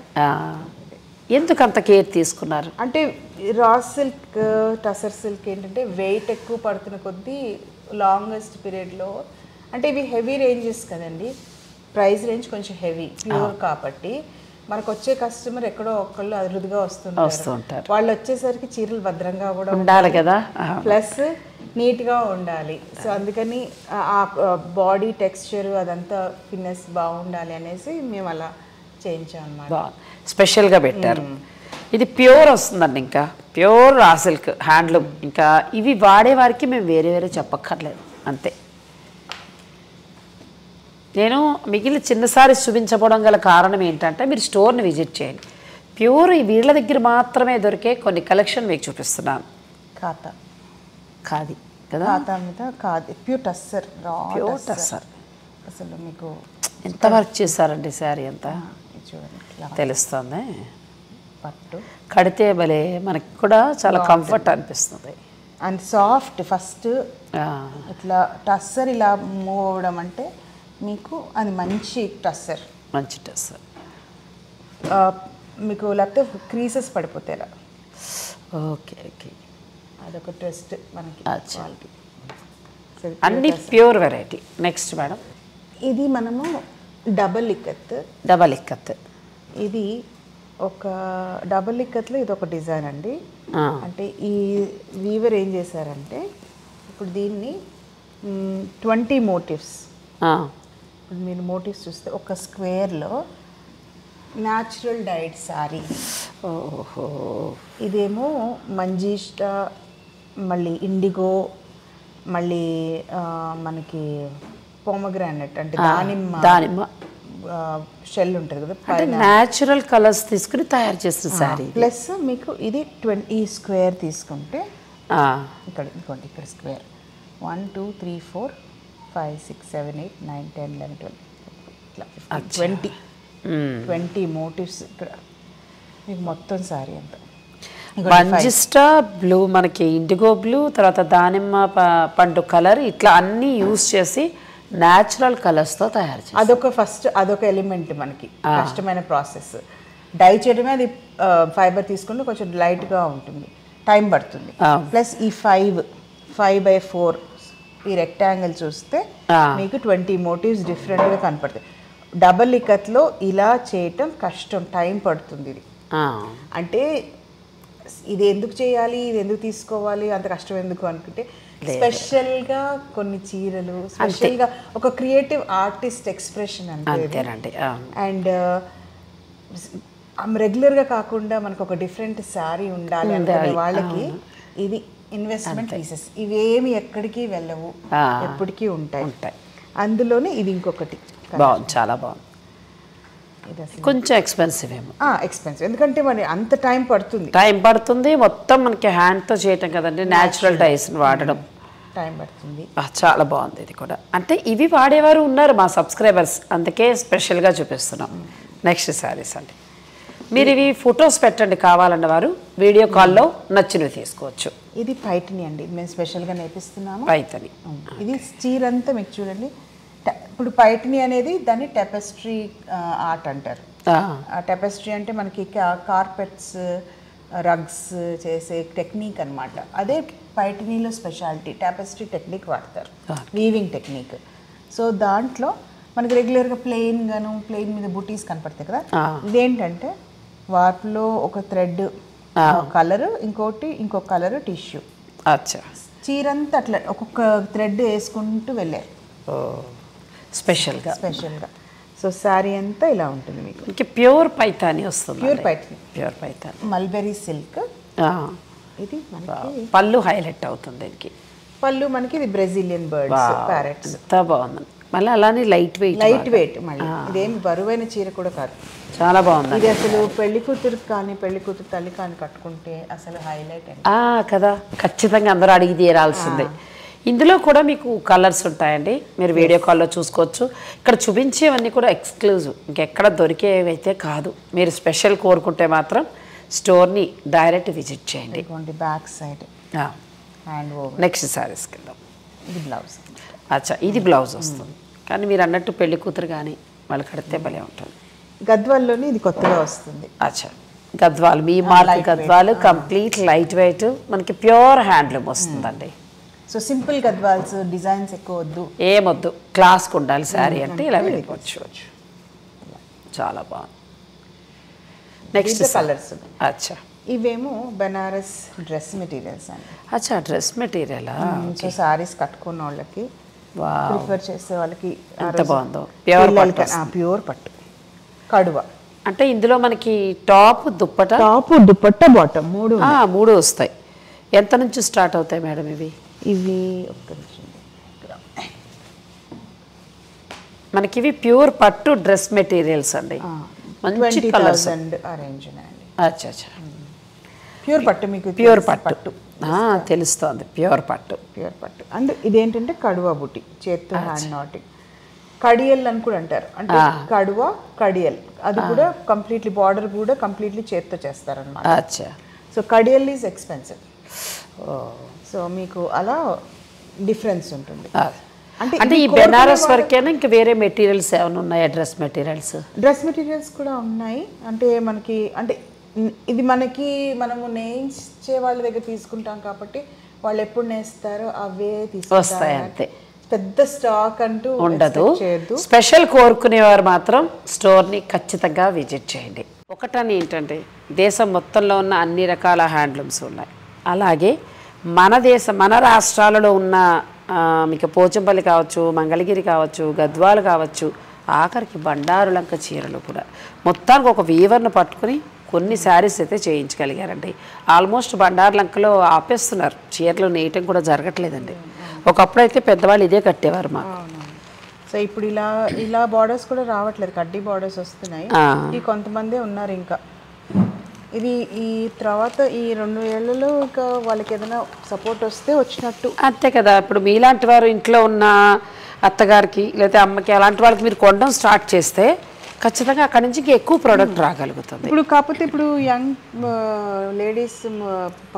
ఎందుకు అంత కేర్ తీసుకున్నారు? అంటే రా సిల్క్, టసర్ సిల్క్ ఏంటంటే వెయిట్ ఎక్కువ పడుతున్న కొద్దీ లాంగెస్ట్ పీరియడ్లో, అంటే ఇవి హెవీ రేంజెస్ కదండి, ప్రైస్ రేంజ్ కొంచెం హెవీ, ప్యూర్ కాబట్టి మనకు వచ్చే కస్టమర్ ఎక్కడో ఒకళ్ళు అరుదుగా వస్తుంటారు. వాళ్ళు వచ్చేసరికి చీరలు భద్రంగా కూడా ఉండాలి కదా, ప్లస్ నీట్గా ఉండాలి. సో అందుకని ఆ బాడీ టెక్స్చర్ అదంతా ఫిట్నెస్ బాగుండాలి అనేసి మేము అలా చేయించాం అన్నమాట. స్పెషల్గా పెట్టారు. ఇది ప్యూర్ వస్తుందండి, ఇంకా ప్యూర్ రా సిల్క్ హ్యాండ్లూమ్. ఇంకా ఇవి వాడేవారికి మేము వేరే వేరే చెప్పక్కర్లేదు, అంతే. నేను మిగిలిన చిన్న సారీస్ చూపించకపోవడం గల కారణం ఏంటంటే మీరు స్టోర్ని విజిట్ చేయండి. ప్యూర్ వీళ్ళ దగ్గర మాత్రమే దొరికే కొన్ని కలెక్షన్ మీకు చూపిస్తున్నాను. ఖాతా ఖాదీ కదా, ఖాతా మీద ఖాదీ ప్యూర్ టస్సర్. ప్యూర్ టస్సర్ అసలు మీకు ఎంత వర్క్ చేశారండి శారీ అంతా చూడండి, తెలుస్తుంది. పట్టు కడితే భలే మనకి కూడా చాలా కంఫర్ట్ అనిపిస్తుంది. And soft. ఫస్ట్ ఇట్లా టస్సర్ ఇలా మూవ్ అవ్వడం అంటే మీకు అది మంచి టస్సర్. మంచి టస్సర్. మీకు లేకపోతే క్రీసెస్ పడిపోతాయి అలా. ఓకే ఓకే, అదొక టెస్ట్ మనకి. అన్ని ప్యూర్ వెరైటీ. నెక్స్ట్ మేడం, ఇది మనము డబల్ ఇక్కత్. డబల్ ఇక్కత్. ఇది ఒక డబల్ ఇక్కత్లో ఇది ఒక డిజైన్ అండి. అంటే ఈ వీవర్ ఏం చేశారంటే ఇప్పుడు దీన్ని 20 మోటివ్స్. ఇప్పుడు మీరు మోటివ్స్ చూస్తే ఒక స్క్వేర్లో న్యాచురల్ డైడ్ సారీ. ఓహో, ఇదేమో మంజీష్టా, మళ్ళీ ఇండిగో, మళ్ళీ మనకి పోమగ్రానైట్ అంటే దానిమ్మ షెల్ ఉంటుంది కదా, న్యాచురల్ కలర్స్ తీసుకుని తయారు చేసిన సారీ. ప్లస్ మీకు ఇది 20 స్క్వేర్ తీసుకుంటే ఇక్కడ ఇంకోటి, ఇక్కడ స్క్వేర్ 1 2 3 4 5 6 7 8 9 10 11 12 ఇట్లా 15 20 మోటివ్స్ ఇక్కడ మీకు మొత్తం సారీ అంతా. మంజిస్టా బ్లూ, మనకి ఇండిగో బ్లూ, తర్వాత దానిమ్మ పండు కలర్, ఇట్లా అన్నీ యూజ్ చేసి న్యాచురల్ కలర్స్తో తయారు చేసి అదొక ఎలిమెంట్ మనకి. కష్టమైన ప్రాసెస్. డై చేయడమే అది. ఫైబర్ తీసుకుంటే కొంచెం లైట్గా ఉంటుంది, టైం పడుతుంది. ప్లస్ ఈ 5x4 ఈ రెక్టాంగిల్ చూస్తే మీకు 20 మోటివ్స్ డిఫరెంట్గా కనపడతాయి. డబల్ ఇకత్లో ఇలా చేయటం కష్టం, టైం పడుతుంది ఇది. అంటే ఇది ఎందుకు చేయాలి, ఇది ఎందుకు తీసుకోవాలి, అంత కష్టం ఎందుకు అనుకుంటే స్పెషల్గా కొన్ని చీరలు స్పెషల్గా ఒక క్రియేటివ్ ఆర్టిస్ట్ ఎక్స్ప్రెషన్ అంతేనండి. అండ్ రెగ్యులర్గా కాకుండా మనకు ఒక డిఫరెంట్ శారీ ఉండాలి అనుకునే వాళ్ళకి ఇది ఇన్వెస్ట్మెంట్ పీసెస్. ఇవేమి ఎక్కడికి వెళ్ళవు, ఎప్పటికీ ఉంటాయి. అందులోనే ఇది ఇంకొకటి బాగుంది, చాలా బాగుంది. కొంచెం ఎక్స్పెన్సివ్ ఏమో, ఎక్స్పెన్సివ్ ఎందుకంటే మరి అంత టైం పడుతుంది. మొత్తం మనకి హ్యాండ్తో చేయటం కదండి, న్యాచురల్ డైస్ని వాడడం టైం పడుతుంది. చాలా బాగుంది ఇది కూడా. అంటే ఇవి వాడేవారు ఉన్నారు మా సబ్స్క్రైబర్స్, అందుకే స్పెషల్గా చూపిస్తున్నాం. నెక్స్ట్ శారీస్ అండి, మీరు ఇవి ఫొటోస్ పెట్టండి కావాలన్న వారు వీడియో కాల్లో నచ్చినవి తీసుకోవచ్చు. ఇది పైటని అండి, మేము స్పెషల్గా నేర్పిస్తున్నాము. పైటని ఇది చీర అంతా మీకు చూడండి. ఇప్పుడు పైటని అనేది దాన్ని టెపెస్ట్రీ ఆర్ట్ అంటారు. టెపెస్ట్రీ అంటే మనకి కార్పెట్స్, రగ్స్ చేసే టెక్నిక్ అనమాట. అదే పైటనీలో స్పెషాలిటీ, టెపెస్ట్రీ టెక్నిక్ వాడతారు, వీవింగ్ టెక్నిక్. సో దాంట్లో మనకి రెగ్యులర్గా ప్లెయిన్ మీద బుటీస్ కనపడతాయి కదా, ఇదేంటంటే వాటిలో ఒక థ్రెడ్ కలర్, ఇంకొక కలర్ టిష్యూ. చీరంతా అట్లా ఒక్కొక్క థ్రెడ్ వేసుకుంటూ వెళ్ళారు స్పెషల్గా. సో శారీ అంతా ఇలా ఉంటుంది మీకు. ఇంకా ప్యూర్ పైతాని వస్తుంది, ప్యూర్ పైతాని మల్బెరీ సిల్క్. ఇది మనకి పళ్ళు హైలైట్ అవుతుంది దీనికి. పళ్ళు మనకి ఇది బ్రెజిలియన్ బర్డ్స్, ప్యారెట్స్. ఎంత బాగుంది. మళ్ళీ అలానే లైట్ వెయిట్. మళ్ళీ ఇదేమి బరువైన చీర కూడా కాదు, చాలా బాగుంది. ఇది అసలు పెళ్లి కూతురు తల్లి కానీ కట్టుకుంటే అసలు హైలైట్ కదా, ఖచ్చితంగా అందరూ అడిగి తీరాల్సిందే. ఇందులో కూడా మీకు కలర్స్ ఉంటాయండి, మీరు వీడియో కాల్లో చూసుకోవచ్చు. ఇక్కడ చూపించేవన్నీ కూడా ఎక్స్క్లూజివ్, ఇంకెక్కడ దొరికేవైతే కాదు. మీరు స్పెషల్ కోరుకుంటే మాత్రం స్టోర్ని డైరెక్ట్ విజిట్ చేయండి. Back side hand over. Next శారీస్కి వెళ్దాం. ఇది బ్లౌజ్. ఇది బ్లౌజ్ వస్తుంది, కానీ మీరు అన్నట్టు పెళ్లి కూతురు కానీ వాళ్ళు కడితే భలే ఉంటుంది. గద్వాల్లోనే ఇది కొత్తగా వస్తుంది. గద్వాల్, మీ mark Gadwal, complete light weight, మనకి ప్యూర్ హ్యాండ్లూమ్ వస్తుందండి. సో సింపుల్ గద్వాల్స్, డిజైన్స్ ఎక్కువ వద్దు, ఏమొద్దు, క్లాస్కి ఉండాలి శారీ అంటే ఇలా వెళ్ళిపోవచ్చు. చాలా బాగుంది. Next colours. ఇవేమో బెనారస్ డ్రెస్ మెటీరియల్స్ అండి. Dress material. సో సారీస్ కట్టుకున్న వాళ్ళకి, ప్రిఫర్ చేసే వాళ్ళకి ఎంత బాగుందో. ప్యూర్ పట్టు కడువ. అంటే ఇందులో మనకి టాప్ దుప్పట బాటమ్ మూడు వస్తాయి. ఎంత నుంచి స్టార్ట్ అవుతాయి మేడం ఇవి? ఒక్క నిమిషం. మనకి ఇవి ప్యూర్ పట్టు డ్రెస్ మెటీరియల్స్ అండి, మంచి కలర్స్. ప్యూర్ పట్టు, మీకు ప్యూర్ పట్టు తెలుస్తోంది. ప్యూర్ పట్టు. అండ్ ఇదేంటంటే కడువా బుట్టి, చేత్తో హ్యాండ్ నాటింగ్. కడియల్ అని కూడా అంటారు, అంటే కడువా కడియల్. అది కూడా కంప్లీట్లీ బార్డర్ కూడా కంప్లీట్లీ చేత్తో చేస్తారన్నమాట. So Kadiyal is expensive. So మీకు అలా డిఫరెన్స్ ఉంటుంది. అంటే ఈ బెనారస్ వరకేనా, ఇంకా వేరే మెటీరియల్స్ ఏమైనా ఉన్నాయా? డ్రెస్ మెటీరియల్స్ కూడా ఉన్నాయి. అంటే మనకి అంటే ఇది మనము నేయించే వాళ్ళ దగ్గర తీసుకుంటాం కాబట్టి వాళ్ళు ఎప్పుడు నేస్తారో అవే తీసుకొస్తాయి, అంతే. పెద్ద స్టాక్ అంటూ ఉండదు. స్పెషల్ కోరుకునేవారు మాత్రం స్టోర్ని ఖచ్చితంగా విజిట్ చేయండి. ఒకటని ఏంటంటే దేశం మొత్తంలో ఉన్న అన్ని రకాల హ్యాండ్లూమ్స్ ఉన్నాయి. అలాగే మన రాష్ట్రాలలో ఉన్న మీకు పోచంపల్లి కావచ్చు, మంగళగిరి కావచ్చు, గద్వాలు కావచ్చు, ఆఖరికి బండారులంక చీరలు కూడా మొత్తానికి ఒక వీవర్ను పట్టుకుని కొన్ని శారీస్ అయితే చేయించగలిగారండి. ఆల్మోస్ట్ బండారులంకలో ఆపేస్తున్నారు, చీరలు నేయటం కూడా జరగట్లేదండి. ఒకప్పుడైతే పెద్దవాళ్ళు ఇదే కట్టేవారు మాకు. సో ఇప్పుడు ఇలా బార్డర్స్ కూడా రావట్లేదు, కడ్డీ బార్డర్స్ వస్తున్నాయి. ఈ కొంతమంది ఉన్నారు ఇంకా. ఇది ఈ తర్వాత ఈ 2 ఏళ్లలో ఇంకా వాళ్ళకి ఏదైనా సపోర్ట్ వస్తే వచ్చినట్టు, అంతే కదా. ఇప్పుడు మీలాంటి వారు ఇంట్లో ఉన్న అత్తగారికి లేదా అమ్మకి అలాంటి వాళ్ళకి మీరు కొనడం స్టార్ట్ చేస్తే ఖచ్చితంగా అక్కడి నుంచి ఇంకా ఎక్కువ ప్రోడక్ట్ రాగలుగుతుంది. కాకపోతే ఇప్పుడు యంగ్ లేడీస్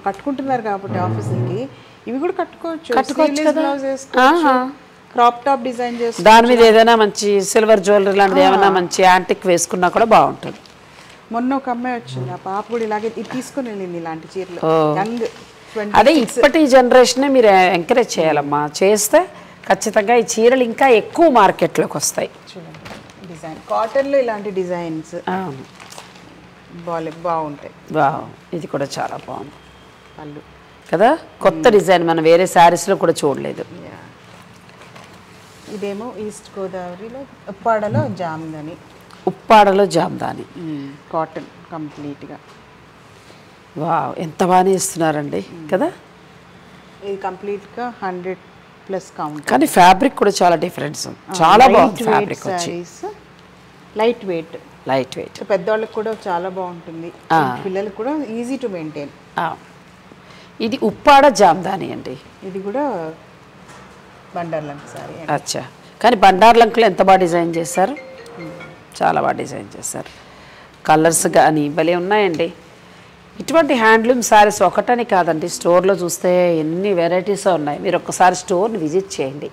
కట్టుకుంటున్నారు కాబట్టి ఆఫీసులకి ఇవి కూడా కట్టుకోవచ్చు కదా. క్రాప్ టాప్ డిజైన్ చేసి దాని మీద ఏదైనా మంచి సిల్వర్ జ్యువెలరీ లాంటిది ఏమైనా మంచి యాంటిక్ వేసుకున్నా కూడా బాగుంటుంది. మొన్న ఒక అమ్మాయి వచ్చింది, ఆ పాప కూడా ఇలాగే తీసుకుని వెళ్ళింది ఇలాంటి చీరలు. యంగ్ అదే ఇప్పటి జనరేషన్ మీరు ఎంకరేజ్ చేయాలమ్మా. చేస్తే ఖచ్చితంగా ఈ చీరలు ఇంకా ఎక్కువ మార్కెట్లోకి వస్తాయి. చూడండి డిజైన్ కాటన్లో ఇలాంటి డిజైన్స్ అవును, బాగుంటాయి. వావ్, ఇది కూడా చాలా బాగుంది పళ్ళు కదా, కొత్త డిజైన్ మనం వేరే శారీస్లో కూడా చూడలేదు. ఇదేమో ఈస్ట్ గోదావరిలో ఉప్పాడలో జామ్దని, ఉప్పాడలో జామ్దాని కాటన్ కంప్లీట్గా. వావ్, ఎంత బాగానే ఇస్తున్నారండి కదా. ఇది కంప్లీట్గా 100+ కౌంట్. కానీ ఫ్యాబ్రిక్ కూడా చాలా డిఫరెన్స్, చాలా బాగుంది ఫ్యాబ్రిక్ వచ్చి. లైట్ వెయిట్, లైట్ వెయిట్, పెద్దవాళ్ళకి కూడా చాలా బాగుంటుంది, పిల్లలకు కూడా ఈజీ టు మెయింటైన్. ఇది ఉప్పాడ జామ్దాని అండి. ఇది కూడా బండార్లంక సారీ. అచ్చా, కానీ బండార్లంకలో ఎంత బాగా డిజైన్ చేశారు, చాలా బాగా డిజైన్ చేశారు. కలర్స్ కానీ భలే ఉన్నాయండి. ఇటువంటి హ్యాండ్లూమ్ శారీస్ ఒకటని కాదండి, స్టోర్లో చూస్తే ఎన్ని వెరైటీస్ ఉన్నాయి. మీరు ఒక్కసారి స్టోర్ని విజిట్ చేయండి,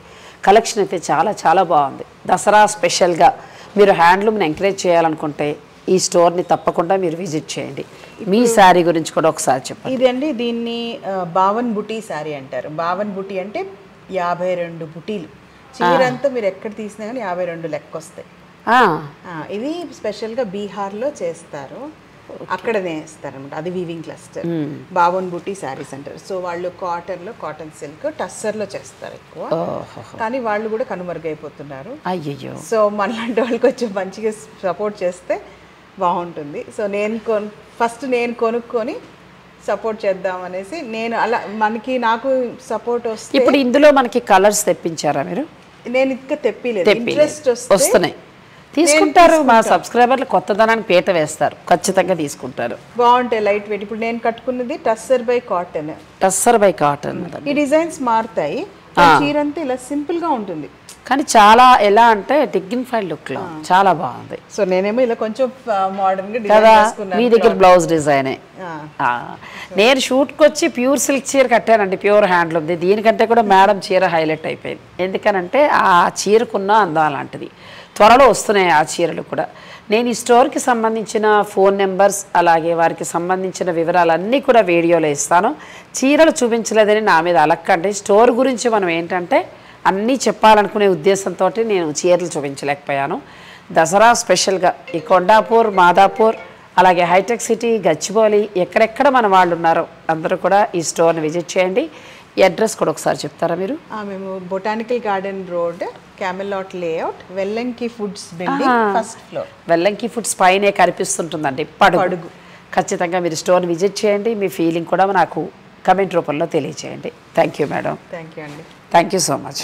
కలెక్షన్ అయితే చాలా చాలా బాగుంది. దసరా స్పెషల్గా మీరు హ్యాండ్లూమ్ని ఎంకరేజ్ చేయాలనుకుంటే ఈ స్టోర్ని తప్పకుండా మీరు విజిట్ చేయండి. మీ శారీ గురించి కూడా ఒకసారి చెప్పండి. ఇదండి, దీన్ని బావన్ బుటీ శారీ అంటారు. బావన్ బుటీ అంటే 52 బుటీలు. చీరంతా మీరు ఎక్కడ తీసినా కానీ 52 లెక్క వస్తాయి. ఇది స్పెషల్గా బీహార్లో చేస్తారు, అక్కడనే వేస్తారు అనమాట. అది వీవింగ్ క్లస్టర్, బావన్ బుటీ శారీస్ అంటారు. సో వాళ్ళు కాటన్లో, కాటన్ సిల్క్, టస్సర్లో చేస్తారు ఎక్కువ. కానీ వాళ్ళు కూడా కనుమరుగైపోతున్నారు. అయ్యయ్యో. సో మనలాంటి వాళ్ళు కొంచెం మంచిగా సపోర్ట్ చేస్తే బాగుంటుంది. సో ఫస్ట్ నేను కొనుక్కొని సపోర్ట్ చేద్దాం అనేసి నేను అలా, నాకు సపోర్ట్ వస్తే. ఇప్పుడు ఇందులో మనకి కలర్స్ తెప్పించారా మీరు? నేను ఇంకా తెప్పిలేదు, ఇంట్రెస్ట్ వస్తున్నాయి, తీసుకుంటారు. మా సబ్స్క్రైబర్లు కొత్తదనానికి పీట వేస్తారు, ఖచ్చితంగా తీసుకుంటారు. బాగుంటాయి, లైట్ వెయిట్. ఇప్పుడు నేను కట్టుకున్నది tussar by cotton. Tussar by cotton. ఈ డిజైన్స్ మారుతాయి, చీరంతా ఇలా సింపుల్ గా ఉంటుంది, కానీ చాలా ఎలా అంటే డిగ్నిఫైడ్ లుక్ లో చాలా బాగుంది. సో నేనేమో ఇలా కొంచెం మోడర్న్ గా కదా, మీ దగ్గర బ్లౌజ్ డిజైనే. నేను షూట్కి వచ్చి ప్యూర్ సిల్క్ చీర కట్టానండి, ప్యూర్ హ్యాండ్లూమ్. దీనికంటే కూడా మేడం చీర హైలైట్ అయిపోయింది. ఎందుకనంటే ఆ చీరకున్న అందం లాంటిది. త్వరలో వస్తున్నాయి ఆ చీరలు కూడా. నేను ఈ స్టోర్కి సంబంధించిన ఫోన్ నెంబర్స్, అలాగే వారికి సంబంధించిన వివరాలన్నీ కూడా వీడియోలో ఇస్తాను. చీరలు చూపించలేదని నా మీద అలక్కండి. స్టోర్ గురించి మనం ఏంటంటే అన్నీ చెప్పాలనుకునే ఉద్దేశంతో నేను చీరలు చూపించలేకపోయాను. దసరా స్పెషల్గా ఈ కొండాపూర్, మాదాపూర్, అలాగే హైటెక్ సిటీ, గచ్చిబౌలి, ఎక్కడెక్కడ మన వాళ్ళు ఉన్నారో అందరూ కూడా ఈ స్టోర్ని విజిట్ చేయండి. ఈ అడ్రస్ కూడా ఒకసారి చెప్తారా మీరు? మేము botanical garden road, Camelot layout, Vellanki foods building, first floor. Vellanki foods పైనే కనిపిస్తుంటుందండి, పడుగు. ఖచ్చితంగా మీరు స్టోర్ని విజిట్ చేయండి. మీ ఫీలింగ్ కూడా నాకు కమెంట్ రూపంలో తెలియచేయండి. Thank you madam. Thank you అండి. Thank you so much.